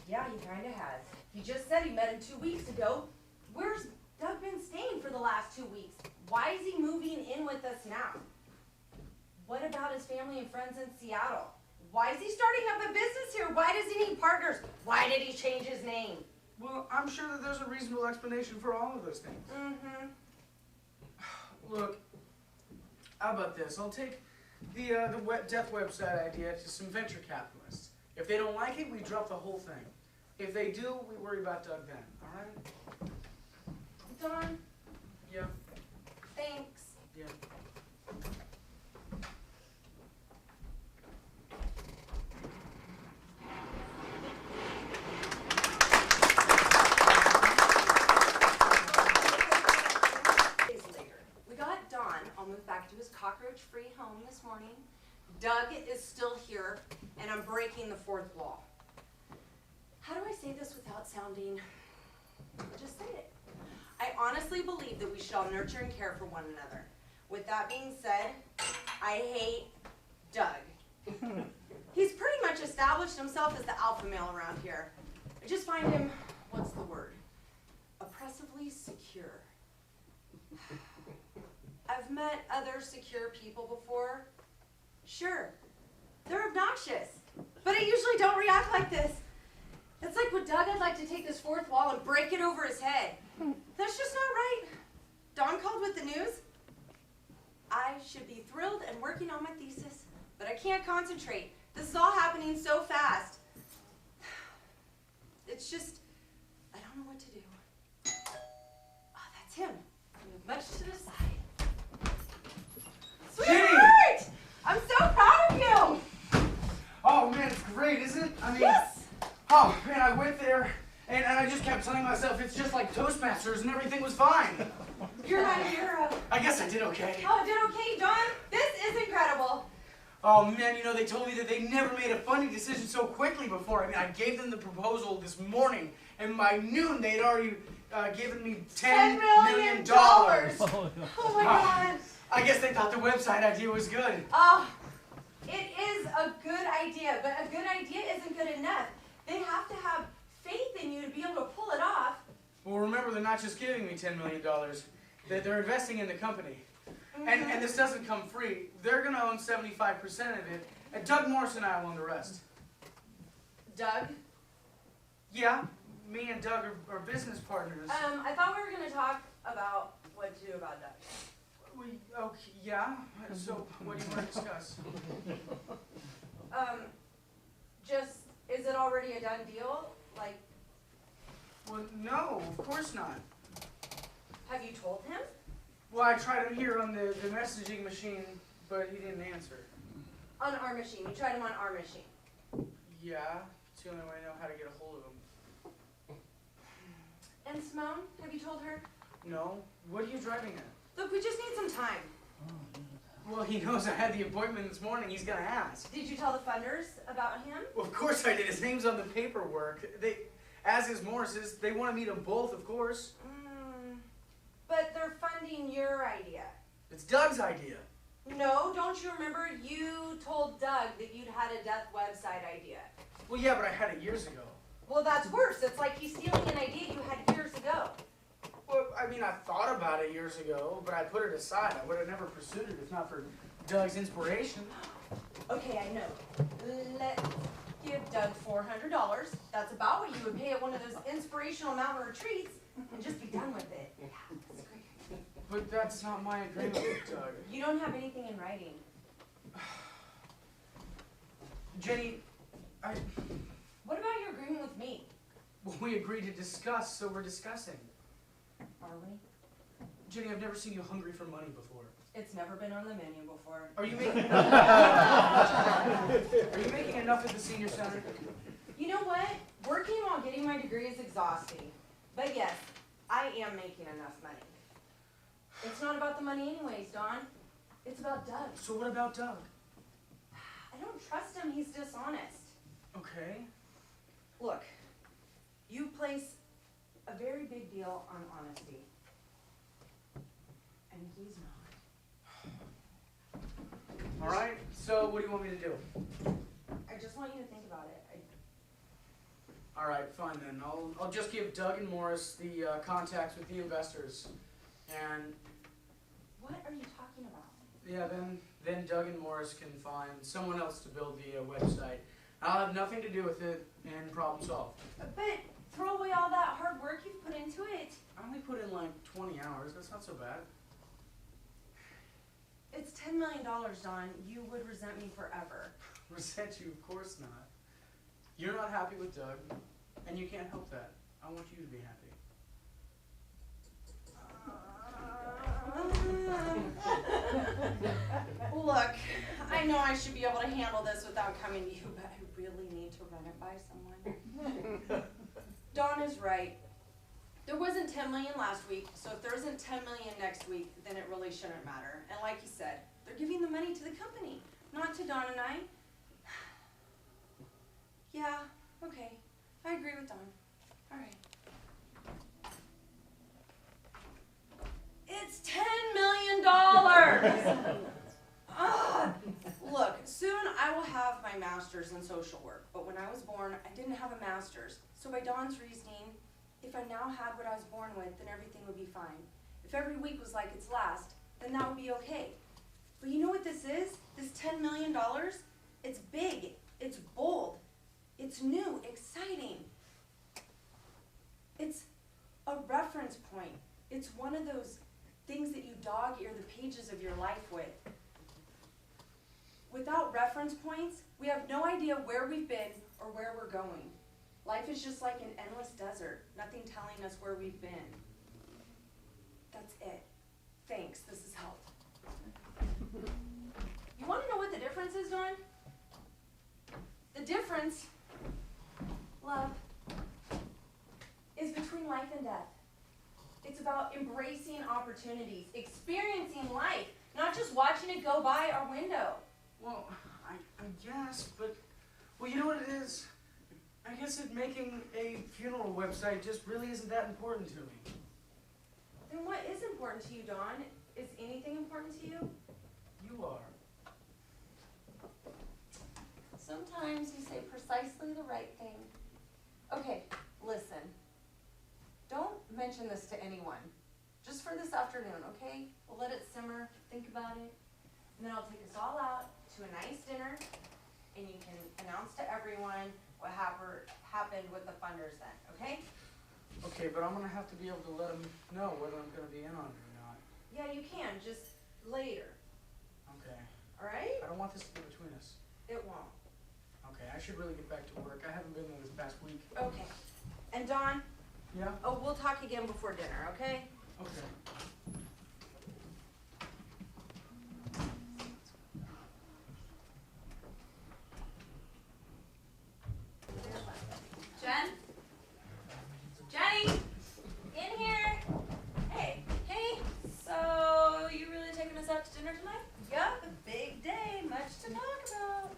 Yeah, he kinda has. He just said he met him 2 weeks ago. Where's Doug been staying for the last 2 weeks? Why is he moving in with us now? What about his family and friends in Seattle? Why is he starting up a business here? Why does he need partners? Why did he change his name? Well, I'm sure that there's a reasonable explanation for all of those things. Mm-hmm. Look, how about this? I'll take the death website idea to some venture capitalists. If they don't like it, we drop the whole thing. If they do, we worry about Doug then, all right? Don, Yeah, thanks. yeah. Days later, we got Don all moved back to his cockroach-free home this morning. Doug is still here, and I'm breaking the fourth wall. How do I say this without sounding... Just say it. I honestly believe that we should all nurture and care for one another. With that being said, I hate Doug. He's pretty much established himself as the alpha male around here. I just find him, what's the word? Oppressively secure. I've met other secure people before. Sure, they're obnoxious, but I usually don't react like this. It's like with Doug, I'd like to take this fourth wall and break it over his head. That's just not right. Dawn called with the news. I should be thrilled and working on my thesis, but I can't concentrate. This is all happening so fast. It's just, I don't know what to do. Oh, that's him. Much to the side. Sweetheart! I'm so proud of you! Oh, man, it's great, isn't it? I mean, Yes! Oh, man, I went there, and I just kept telling myself it's just like Toastmasters, and everything was fine. You're my hero. I guess I did okay. Oh, did okay, Dawn? This is incredible. Oh, man, you know, they told me that they never made a funding decision so quickly before. I mean, I gave them the proposal this morning, and by noon they'd already given me $10 million. Oh, my God. I guess they thought the website idea was good. Oh, it is a good idea, but a good idea isn't good enough. They have to have faith in you to be able to pull it off. Well, remember, they're not just giving me $10 million. They're investing in the company. And this doesn't come free. They're going to own 75% of it, and Doug Morris and I will own the rest. Doug? Yeah, me and Doug are business partners. I thought we were going to talk about what to do about Doug. Okay, yeah. So, what do you want to discuss? Just, is it already a done deal? Like, Well, no, of course not. have you told him? Well, I tried him here on the messaging machine, but he didn't answer. On our machine. You tried him on our machine. Yeah, it's the only way I know how to get a hold of him. And Simone, have you told her? No? What are you driving at? Look, we just need some time. Well, he knows I had the appointment this morning. He's gonna ask. Did you tell the funders about him? Well, of course I did. His name's on the paperwork. As is Morris's. They want to meet them both, of course. But they're funding your idea. It's Doug's idea. No, don't you remember you told Doug that you'd had a death website idea? Well, yeah, but I had it years ago. Well, that's worse. It's like he's stealing an idea you had years ago. Well, I mean, I thought about it years ago, but I put it aside. I would have never pursued it if not for Doug's inspiration. Okay, I know. Let's give Doug $400. That's about what you would pay at one of those inspirational mountain retreats, and just be done with it. Yeah, that's great. But that's not my agreement with Doug. You don't have anything in writing. Jenny, What about your agreement with me? well, we agreed to discuss, so we're discussing. Are we? Jenny, I've never seen you hungry for money before. It's never been on the menu before. Are you making enough at the senior center? You know what? Working while getting my degree is exhausting. But yes, I am making enough money. It's not about the money anyways, Dawn. It's about Doug. So what about Doug? I don't trust him. He's dishonest. Okay. Look, you place a very big deal on honesty. And he's not. All right. So what do you want me to do? I just want you to think about it. All right, fine then. I'll just give Doug and Morris the contacts with the investors, and What are you talking about? yeah, then Doug and Morris can find someone else to build the website. I'll have nothing to do with it, and problem solved. But throw away all that hard work you've put into it. I only put in like 20 hours. That's not so bad. It's $10 million, Dawn. You would resent me forever. Resent you? Of course not. You're not happy with Doug, and you can't help that. I want you to be happy. Look, I know I should be able to handle this without coming to you, but I really need to run it by someone. Dawn is right. There wasn't 10 million last week, so if there isn't 10 million next week, then it really shouldn't matter. And like you said, they're giving the money to the company, not to Dawn and I. Yeah, okay. I agree with Dawn. All right. It's $10 million! Look, soon I will have my master's in social work, but when I was born, I didn't have a master's. So by Dawn's reasoning, if I now had what I was born with, then everything would be fine. If every week was like its last, then that would be okay. But you know what this is? This $10 million? It's big, it's bold, it's new, exciting. It's a reference point. It's one of those things that you dog-ear the pages of your life with. Without reference points, we have no idea where we've been or where we're going. Life is just like an endless desert, nothing telling us where we've been. That's it. Thanks, this has helped. You want to know what the difference is, Dawn? The difference, love, is between life and death. It's about embracing opportunities, experiencing life, not just watching it go by our window. Well, I guess, but, well, you know what it is? I guess that making a funeral website just really isn't that important to me. Then what is important to you, Dawn? Is anything important to you? You are. Sometimes you say precisely the right thing. Okay, listen. Don't mention this to anyone. Just for this afternoon, okay? We'll let it simmer, think about it, and then I'll take us all out to a nice dinner, and you can announce to everyone what happened with the funders then, okay? Okay, but I'm gonna have to be able to let them know whether I'm gonna be in on it or not. Yeah, you can, just later, Okay. all right? I don't want this to be between us. It won't. Okay, I should really get back to work. I haven't been there this past week. Okay. And Dawn, Yeah? oh, we'll talk again before dinner, okay? Okay. Jen? Jenny? In here? Hey. Hey, So, you really taking us out to dinner tonight? yeah, the big day, much to talk about.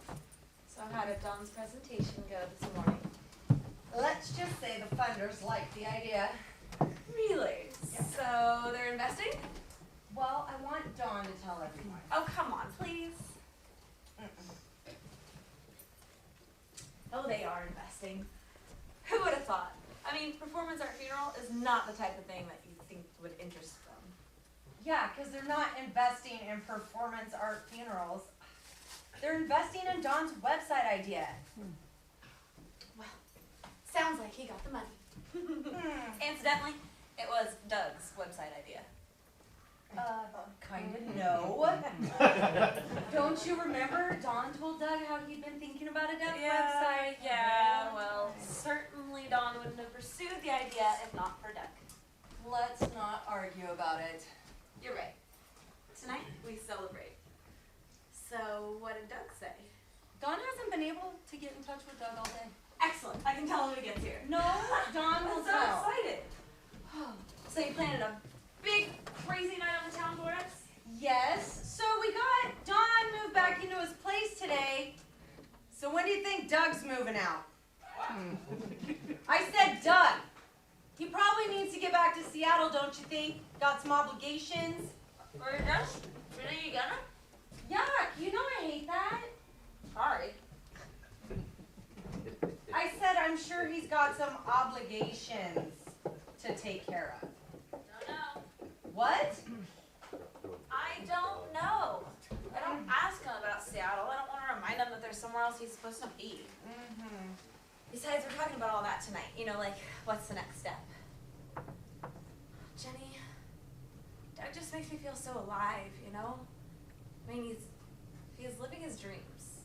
So, how did Dawn's presentation go this morning? Let's just say the funders liked the idea. Really? Yeah. So, they're investing? Well, I want Dawn to tell everyone. Oh, come on, please. Oh, they are investing. Who would have thought? I mean, performance art funeral is not the type of thing that you think would interest them. Yeah, because they're not investing in performance art funerals. They're investing in Don's website idea. Well, sounds like he got the money. Incidentally, it was Doug's website idea. Kinda no. Don't you remember Don told Doug how he'd been thinking about a deaf website? Yeah, well, certainly Don wouldn't have pursued the idea if not for Doug. Let's not argue about it. You're right. Tonight, we celebrate. So, what did Doug say? Don hasn't been able to get in touch with Doug all day. Excellent. I can tell him when he gets here. No, Don will I'm so tell. excited. So you planted a big, crazy night on the town for us? Yes, so we got Don moved back into his place today. So when do you think Doug's moving out? I said Doug. He probably needs to get back to Seattle, don't you think? Got some obligations. Or just, really, you gonna? Yuck, you know I hate that. Sorry. I said I'm sure he's got some obligations to take care of. Don't know. What? I don't know. I don't ask him about Seattle. I don't want to remind him that there's somewhere else he's supposed to be. Mm-hmm. Besides, we're talking about all that tonight. You know, like, what's the next step? Jenny, Doug just makes me feel so alive, you know? I mean, he's living his dreams.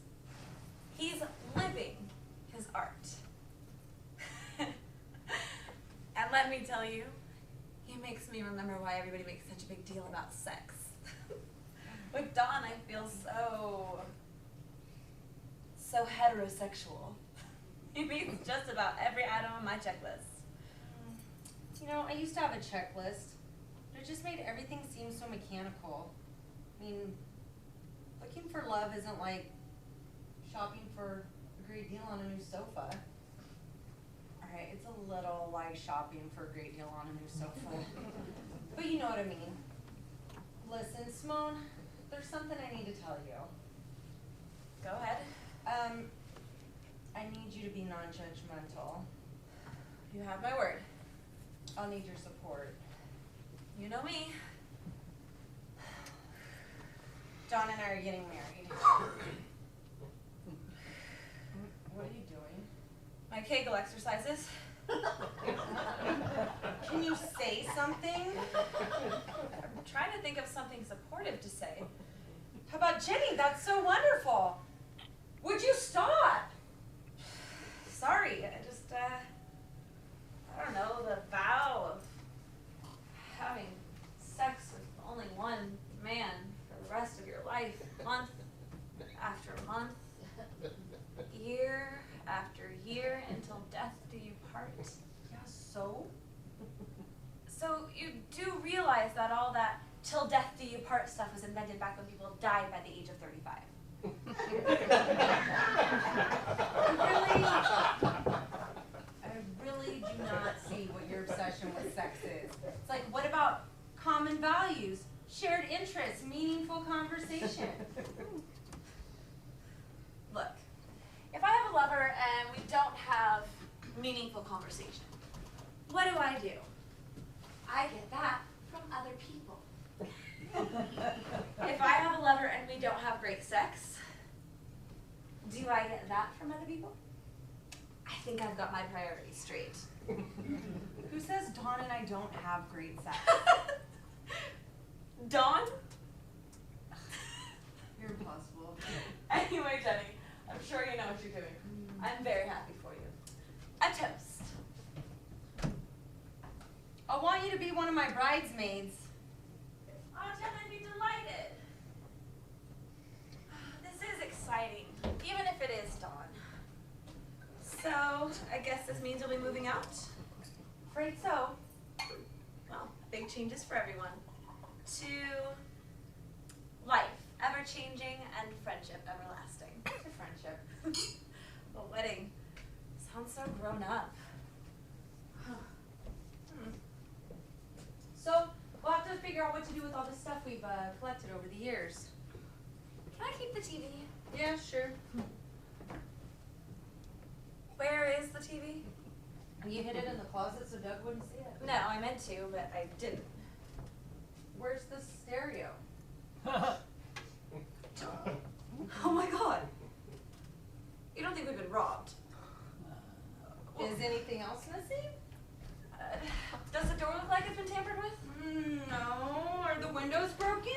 He's living his art. And let me tell you, he makes me remember why everybody makes such a big deal about sex. With Don, I feel so heterosexual. He meets just about every item on my checklist. You know, I used to have a checklist, but it just made everything seem so mechanical. I mean, looking for love isn't like shopping for a great deal on a new sofa. Alright, it's a little like shopping for a great deal on a new sofa. But you know what I mean. Listen, Simone, there's something I need to tell you. Go ahead. I need you to be non-judgmental. You have my word. I'll need your support. You know me. Don and I are getting married. What are you doing? My Kegel exercises. Can you say something? I'm trying to think of something supportive to say. How about Jenny? That's so wonderful. Would you stop? Sorry, I just, I don't know, the vow of having sex with only one man for the rest of your life, month after month, year after year, until death do you part. Yeah, so? So you do realize that all that till death do you part stuff was invented back when people died by the age of 35. I really do not see what your obsession with sex is. It's like, what about common values, shared interests, meaningful conversation? Look, if I have a lover and we don't have meaningful conversation, what do? I get that from other people. If I have a lover and we don't have great sex, do I get that from other people? I think I've got my priorities straight. Who says Dawn and I don't have great sex? Dawn? You're impossible. Anyway, Jenny, I'm sure you know what you're doing. I'm very happy for you. A toast. I want you to be one of my bridesmaids. Oh, Jen, I'd be delighted. This is exciting, even if it is Dawn. So, I guess this means you'll be moving out? Afraid so. Well, big changes for everyone. To life, ever-changing, and friendship everlasting. To friendship. A wedding. Sounds so grown up. So, we'll have to figure out what to do with all the stuff we've collected over the years. Can I keep the TV? Yeah, sure. Where is the TV? You hid it in the closet so Doug wouldn't see it. No, I meant to, but I didn't. where's the stereo? Oh my god. You don't think we've been robbed? Is anything else missing? Does the door look like it's been tampered with? No. Are the windows broken?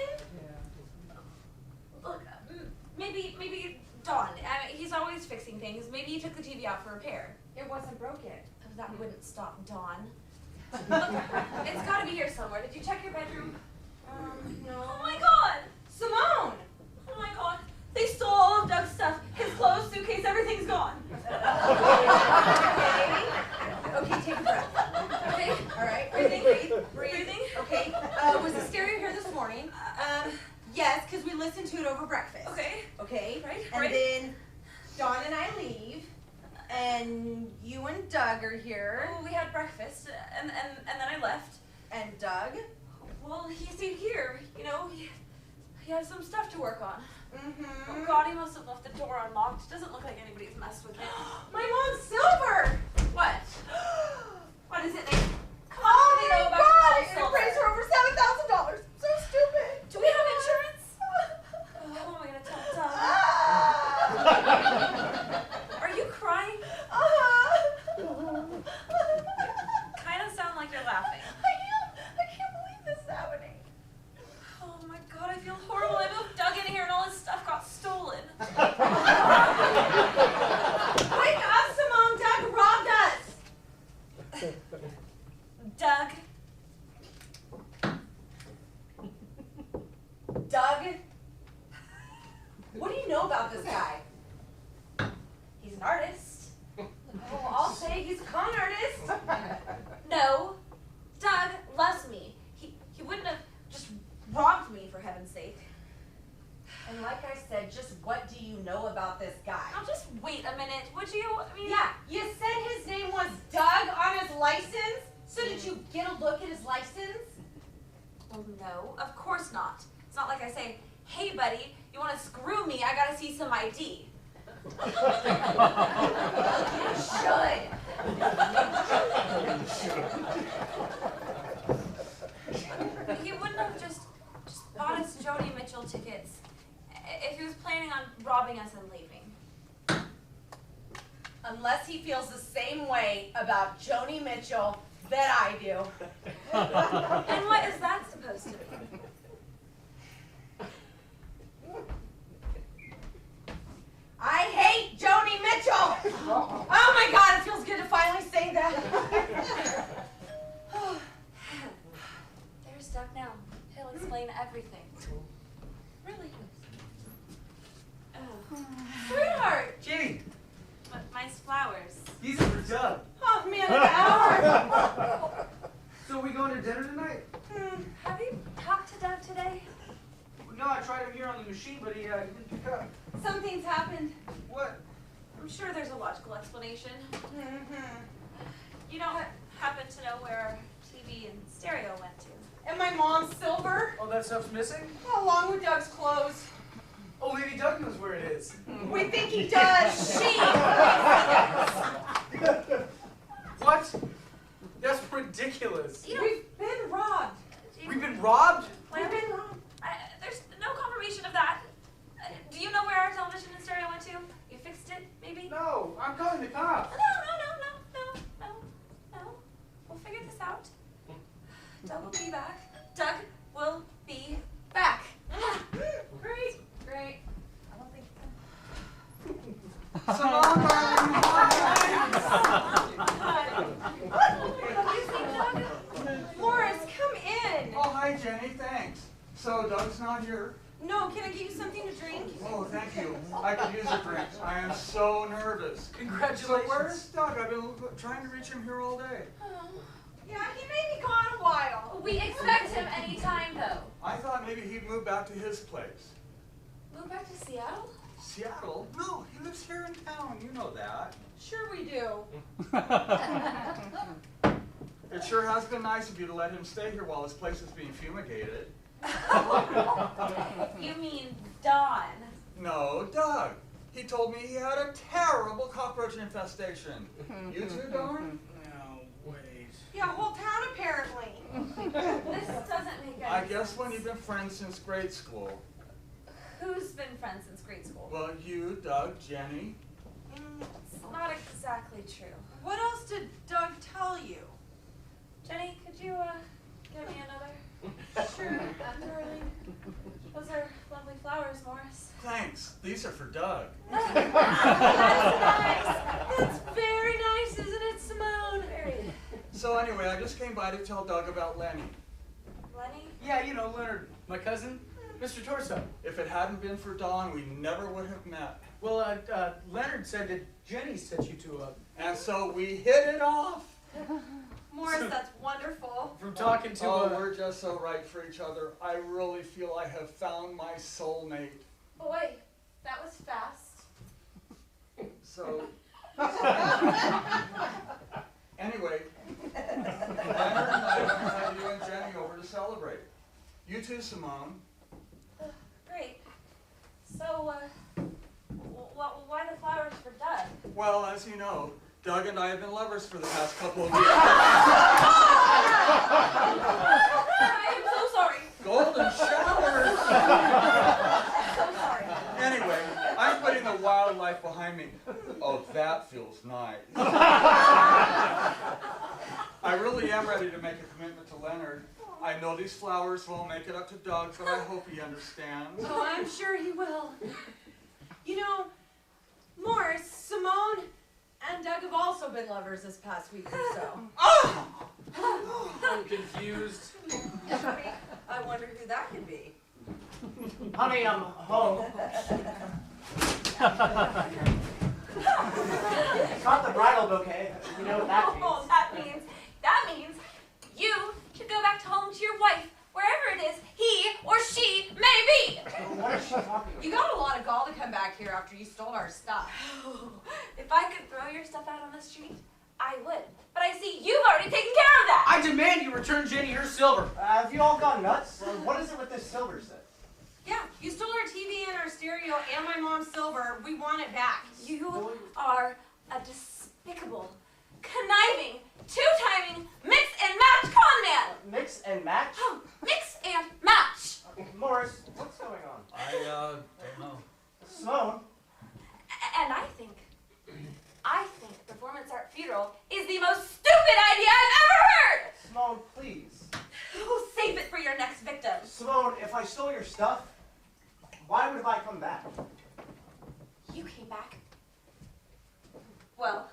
Look, maybe Don. He's always fixing things. Maybe he took the TV out for repair. It wasn't broken. Oh, that wouldn't stop Don. Look, it's gotta be here somewhere. Did you check your bedroom? No. Oh my god! Simone! Oh my god. They stole all of Doug's stuff. His clothes, suitcase, everything's gone. Okay, take a breath. Okay? All right. Breathing. Breathing. Okay. Was the stereo here this morning? Yes, because we listened to it over breakfast. Okay. Okay. Right, And right. then Dawn and I leave, and you and Doug are here. Oh, we had breakfast, and then I left. And Doug? Well, he stayed here. You know, he had some stuff to work on. Mm-hmm. Oh God, he must have left the door unlocked. Doesn't look like anybody's messed with it. My mom's silver! What? What is it, Nate? Come on, Oh what do they my know about God! your It silver? appraised for over $7,000. So stupid. Do we have insurance? Oh, how am I gonna tell Doug? Are you crying? Kind of sound like you're laughing. I can't believe this is happening. Oh my God, I feel horrible. I moved Doug in here and all his stuff got stolen. Wake up, Simone. Doug robbed us. Doug. Doug? What do you know about this guy? He's an artist. Oh, I'll say he's a con artist. No. Doug loves me. He wouldn't have just robbed me, for heaven's sake. And like I said, just what do you know about this guy? Now just wait a minute, would you? I mean, Yeah, you said his name was Doug on his license? So did you get a look at his license? Well, no, of course not. It's not like I say, hey buddy, you want to screw me? I gotta see some ID. You should. He wouldn't have just bought us Joni Mitchell tickets if he was planning on robbing us and leaving. Unless he feels the same way about Joni Mitchell that I do. And what is that supposed to be? I hate Joni Mitchell! Oh my God, it feels good to finally say that. There's Doug now. He'll explain everything. Really? Oh. Sweetheart! Jenny, But nice flowers. these are for Doug. Oh man, an hour! So we going to dinner tonight? Have you talked to Doug today? No, I tried him here on the machine, but he didn't pick up. Something's happened. What? I'm sure there's a logical explanation. Mm-hmm. You don't happen to know where our TV and stereo went to? And my mom's silver, Oh, that stuff's missing? along with Doug's clothes. Oh, maybe Doug knows where it is. We think he does. She. What? That's ridiculous. You know, We've been robbed. We've been robbed? We've been robbed. There's no confirmation of that. Do you know where our television and stereo went to? You fixed it, maybe? No, I'm calling the cops. No. We'll figure this out. Doug will be back. Doug will be back. Great. I don't think Simone, Have you seen Doug? Morris, come in. Oh, hi, Jenny, thanks. So Doug's not here? No, can I give you something to drink? Oh, thank you. I could use a drink. I am so nervous. Congratulations. So where's Doug? I've been trying to reach him here all day. Yeah, he may be gone a while. We expect him anytime, though. I thought maybe he'd move back to his place. Move back to Seattle? Seattle? No, he lives here in town. You know that. Sure we do. It sure has been nice of you to let him stay here while his place is being fumigated. You mean Don? No, Doug. He told me he had a terrible cockroach infestation. You too, Don? No, wait. Yeah, whole town apparently. This doesn't make any I guess sense. when you've been friends since grade school. Who's been friends since grade school? Well, you, Doug, Jenny. It's not exactly true. What else did Doug tell you? Jenny, could you get me another? Sure. Darling. Those are lovely flowers, Morris. Thanks. These are for Doug. That's nice. That's very nice, isn't it, Simone? Very. So anyway, I just came by to tell Doug about Lenny. Lenny? Yeah, you know, Leonard, my cousin, Mr. Torso. If it hadn't been for Dawn, we never would have met. Well, Leonard said that Jenny sent you to And so we hit it off. Morris, that's wonderful. from talking to Oh, we're just so right for each other. I really feel I have found my soulmate. Oh, wait. That was fast. So, anyway, Leonard and I invited you and Jenny over to celebrate. You too, Simone. Great. So, why the flowers for Doug? Well, as you know, Doug and I have been lovers for the past couple of weeks. I am so sorry. Golden showers! So sorry. Anyway, I'm putting the wildlife behind me. Oh, that feels nice. I really am ready to make a commitment to Leonard. I know these flowers won't make it up to Doug, but I hope he understands. Oh, I'm sure he will. You know, Morris, Simone, and Doug have also been lovers this past week or so. I'm confused. I wonder who that could be. Honey, I'm home. Got the bridal bouquet. You know what that means. Oh, that means you should go back home to your wife, wherever it is he or she may be. What is she talking about? You got a lot of gall to come back here after you stole our stuff. If I could throw your stuff out on the street, I would. But I see you've already taken care of that. I demand you return Jenny her silver. Have you all gone nuts? What is it with this silver set? Yeah, you stole our TV and our stereo and my mom's silver. We want it back. You are a despicable, conniving, two-timing, mix and match con man. Mix and match? Oh, mix and match. Morris, what's going on? I don't know. Simone? And I think performance art funeral is the most stupid idea I've ever heard. Simone, please. Oh, save it for your next victim. Simone, if I stole your stuff, why would I come back? You came back. Well,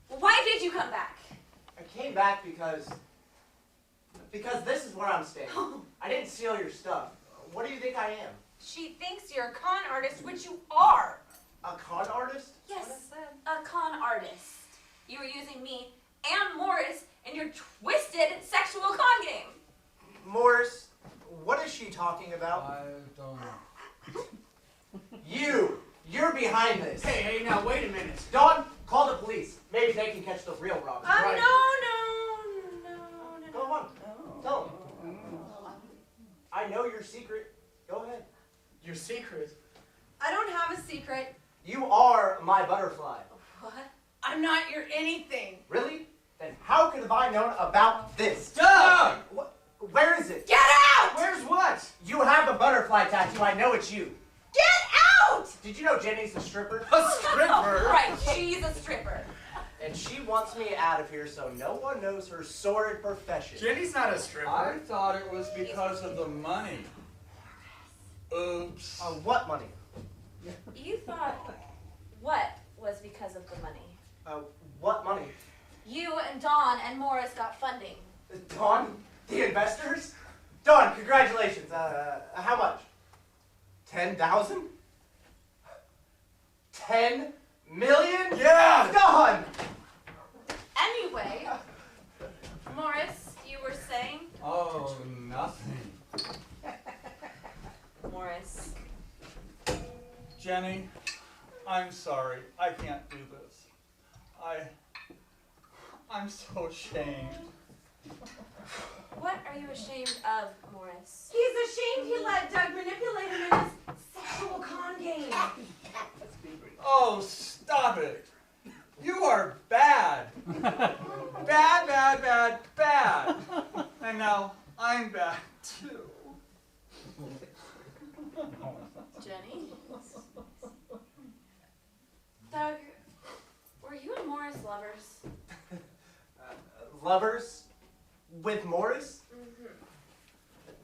why did you come back? I came back because this is where I'm staying. I didn't steal your stuff. What do you think I am? She thinks you're a con artist, which you are. A con artist? Yes, a con artist. You were using me and Morris in your twisted sexual con game. Morris, what is she talking about? I don't know. You're behind this. Hey, now wait a minute. Dawn, call the police. Maybe they can catch the real robbers. Right. No. Go on. Tell them. I know your secret. Go ahead. Your secret? I don't have a secret. You are my butterfly. What? I'm not your anything. Really? Then how could have I known about this? Doug! Where is it? Get out! Where's what? You have a butterfly tattoo. I know it's you. Get out! Did you know Jenny's a stripper? A stripper? Right, she's a stripper. And she wants me out of here so no one knows her sordid profession. Jenny's not a stripper. I thought it was because of the money. Oops. What money? You thought what was because of the money? What money? You and Dawn and Morris got funding. Dawn? The investors? Dawn, congratulations. How much? 10,000? 10 million? Yeah! Dawn! Anyway, Morris, you were saying? Oh, nothing. Morris. Jenny, I'm sorry. I can't do this. I'm so ashamed. What are you ashamed of, Morris? He's ashamed he let Doug manipulate him in his sexual con game. Oh, stop it. You are bad. Bad, bad, bad, bad. And now I'm bad too. Jenny? Doug, were you and Morris lovers? Lovers? With Morris? Mm-hmm.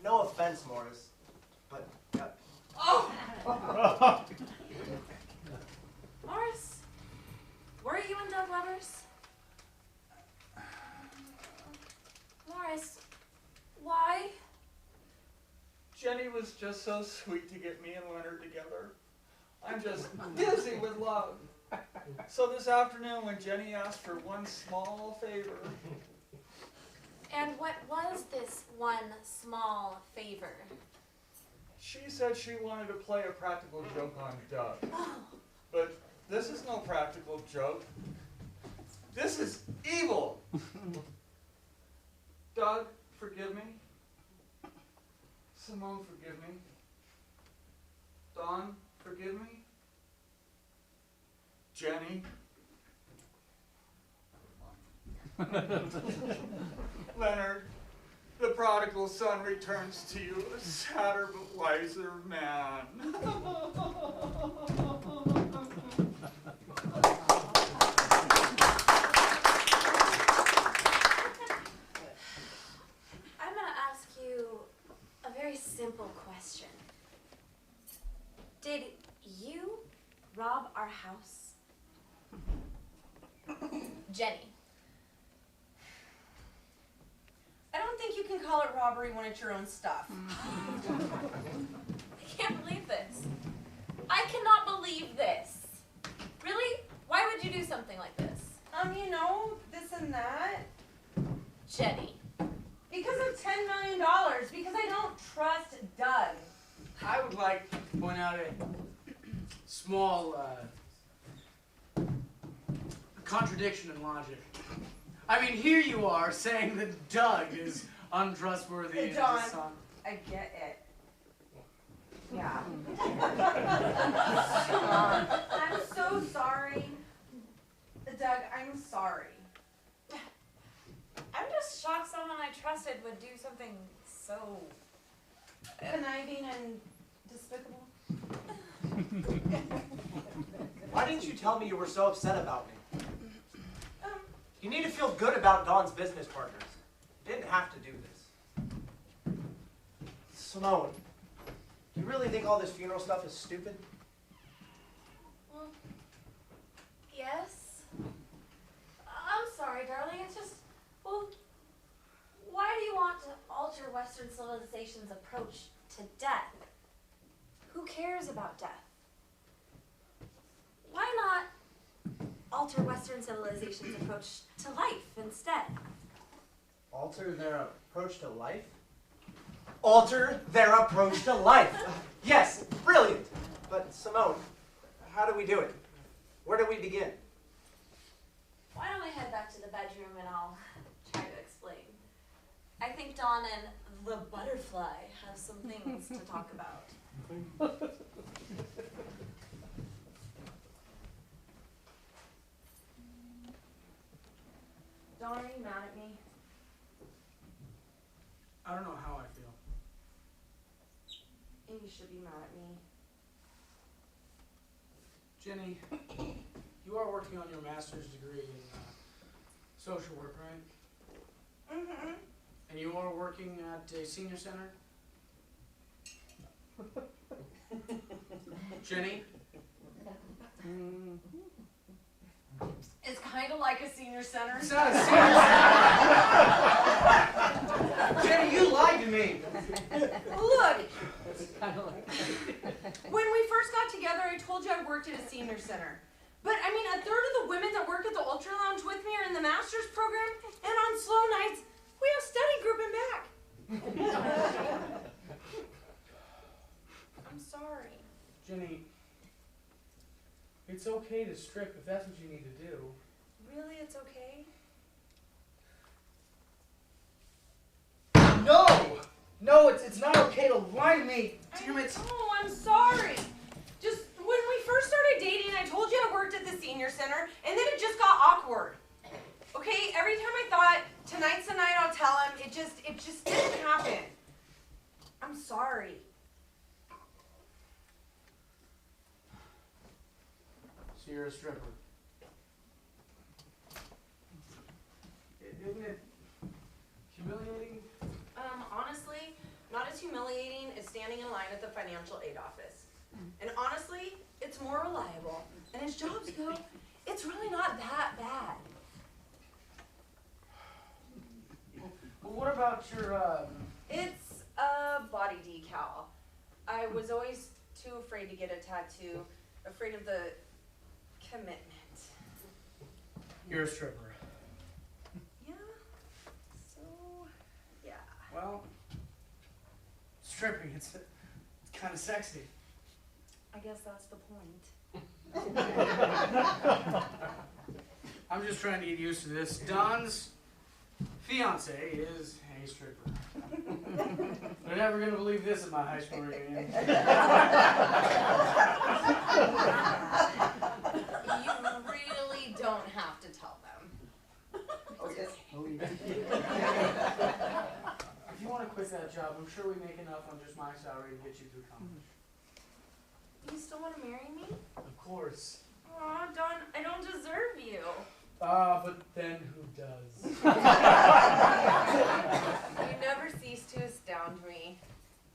No offense, Morris. But, Oh! Morris, were you and Doug lovers? Morris, why? Jenny was just so sweet to get me and Leonard together. I'm just dizzy with love. So this afternoon when Jenny asked for one small favor, And what was this one small favor? she said she wanted to play a practical joke on Doug. But this is no practical joke. This is evil. Doug, forgive me. Simone, forgive me. Dawn, forgive me. Jenny. Leonard, the prodigal son returns to you a sadder but wiser man. I'm gonna ask you a very simple question. Did you rob our house? Jenny. I don't think you can call it robbery when it's your own stuff. I can't believe this. I cannot believe this. Really? Why would you do something like this? You know, this and that. Jenny. Because of $10 million. Because I don't trust Doug. I would like to point out a small contradiction in logic. I mean, here you are saying that Doug is untrustworthy as John, his son. I get it. Yeah. I'm so sorry. Doug, I'm sorry. I'm just shocked someone I trusted would do something so... Conniving and despicable. why didn't you tell me you were so upset about me? You need to feel good about Dawn's business partners. You didn't have to do this. Simone, do you really think all this funeral stuff is stupid? Well, yes. I'm sorry, darling. It's just, well, why do you want to alter Western civilization's approach to death? Who cares about death? Why not alter Western civilization's approach to life instead? Alter their approach to life? Alter their approach to life! Yes, brilliant! But Simone, how do we do it? Where do we begin? Why don't we head back to the bedroom and I'll try to explain. I think Dawn and the butterfly have some things to talk about. Dawn, are you mad at me? I don't know how I feel. And you should be mad at me. Jenny, you are working on your master's degree in social work, right? Mm-hmm. And you are working at a senior center? Jenny? It's kind of like a senior center. It's not a senior center! Jenny, you lied to me! Look, when we first got together, I told you I worked at a senior center. But, I mean, a third of the women that work at the Ultra Lounge with me are in the master's program, and on slow nights, we have study group and back. I'm sorry. Jenny, it's okay to strip if that's what you need to do. Really, it's okay? No! No, it's not okay to lie to me. Damn it. Oh, I'm sorry. Just when we first started dating, I told you I worked at the senior center, and then it just got awkward. Okay, every time I thought tonight's the night I'll tell him, it just didn't happen. I'm sorry. So you're a stripper. Isn't it humiliating? Honestly, not as humiliating as standing in line at the financial aid office. And honestly, it's more reliable. And as jobs go, it's really not that bad. Well, what about your, It's a body decal. I was always too afraid to get a tattoo, afraid of the commitment. You're a stripper. Yeah, so, yeah. Well, stripping, it's kind of sexy. I guess that's the point. I'm just trying to get used to this. Don's fiance is a stripper. They're never going to believe this at my high school reunion. You really don't have to tell them. If you want to quit that job, I'm sure we make enough on just my salary to get you through college. You still want to marry me? Of course. Aw, Don, I don't deserve you. But then who does? You never cease to astound me.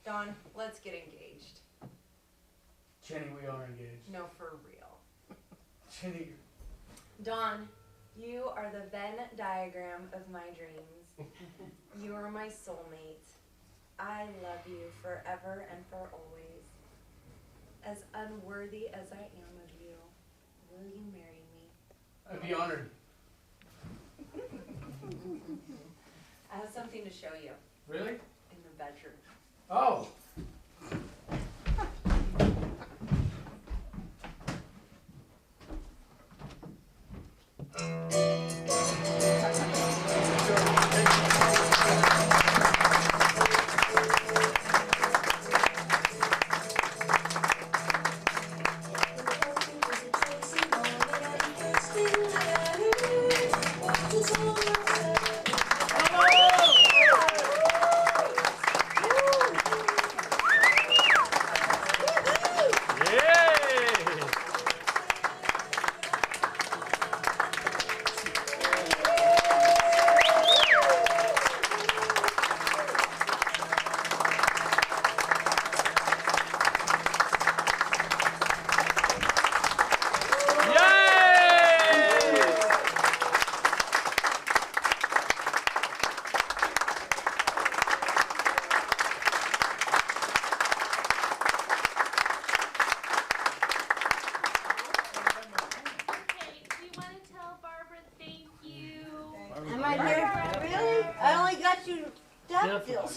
Don, let's get engaged. Jenny, we are engaged. No, for real. Jenny. Don, you are the Venn diagram of my dreams. You are my soulmate. I love you forever and for always. As unworthy as I am of you, will you marry me? I'd be honored. I have something to show you Really? in the bedroom. Oh.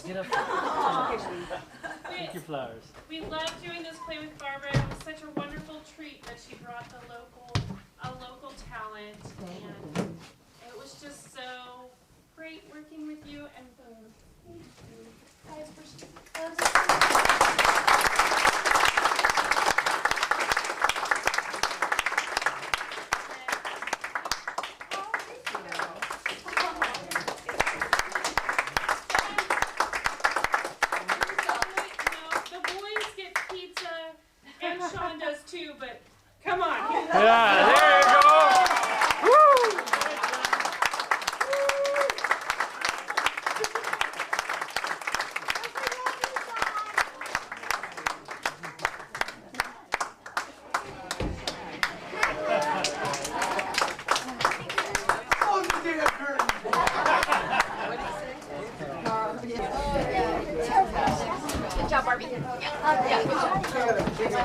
Get up. Take your flowers. We loved doing this play with Barbara. It was such a wonderful treat that she brought a local talent, and it was just so great working with you. And thank you guys for. Too, but come on. Yeah, there you go. Woo! Good job, Barbie. Yeah. Good job.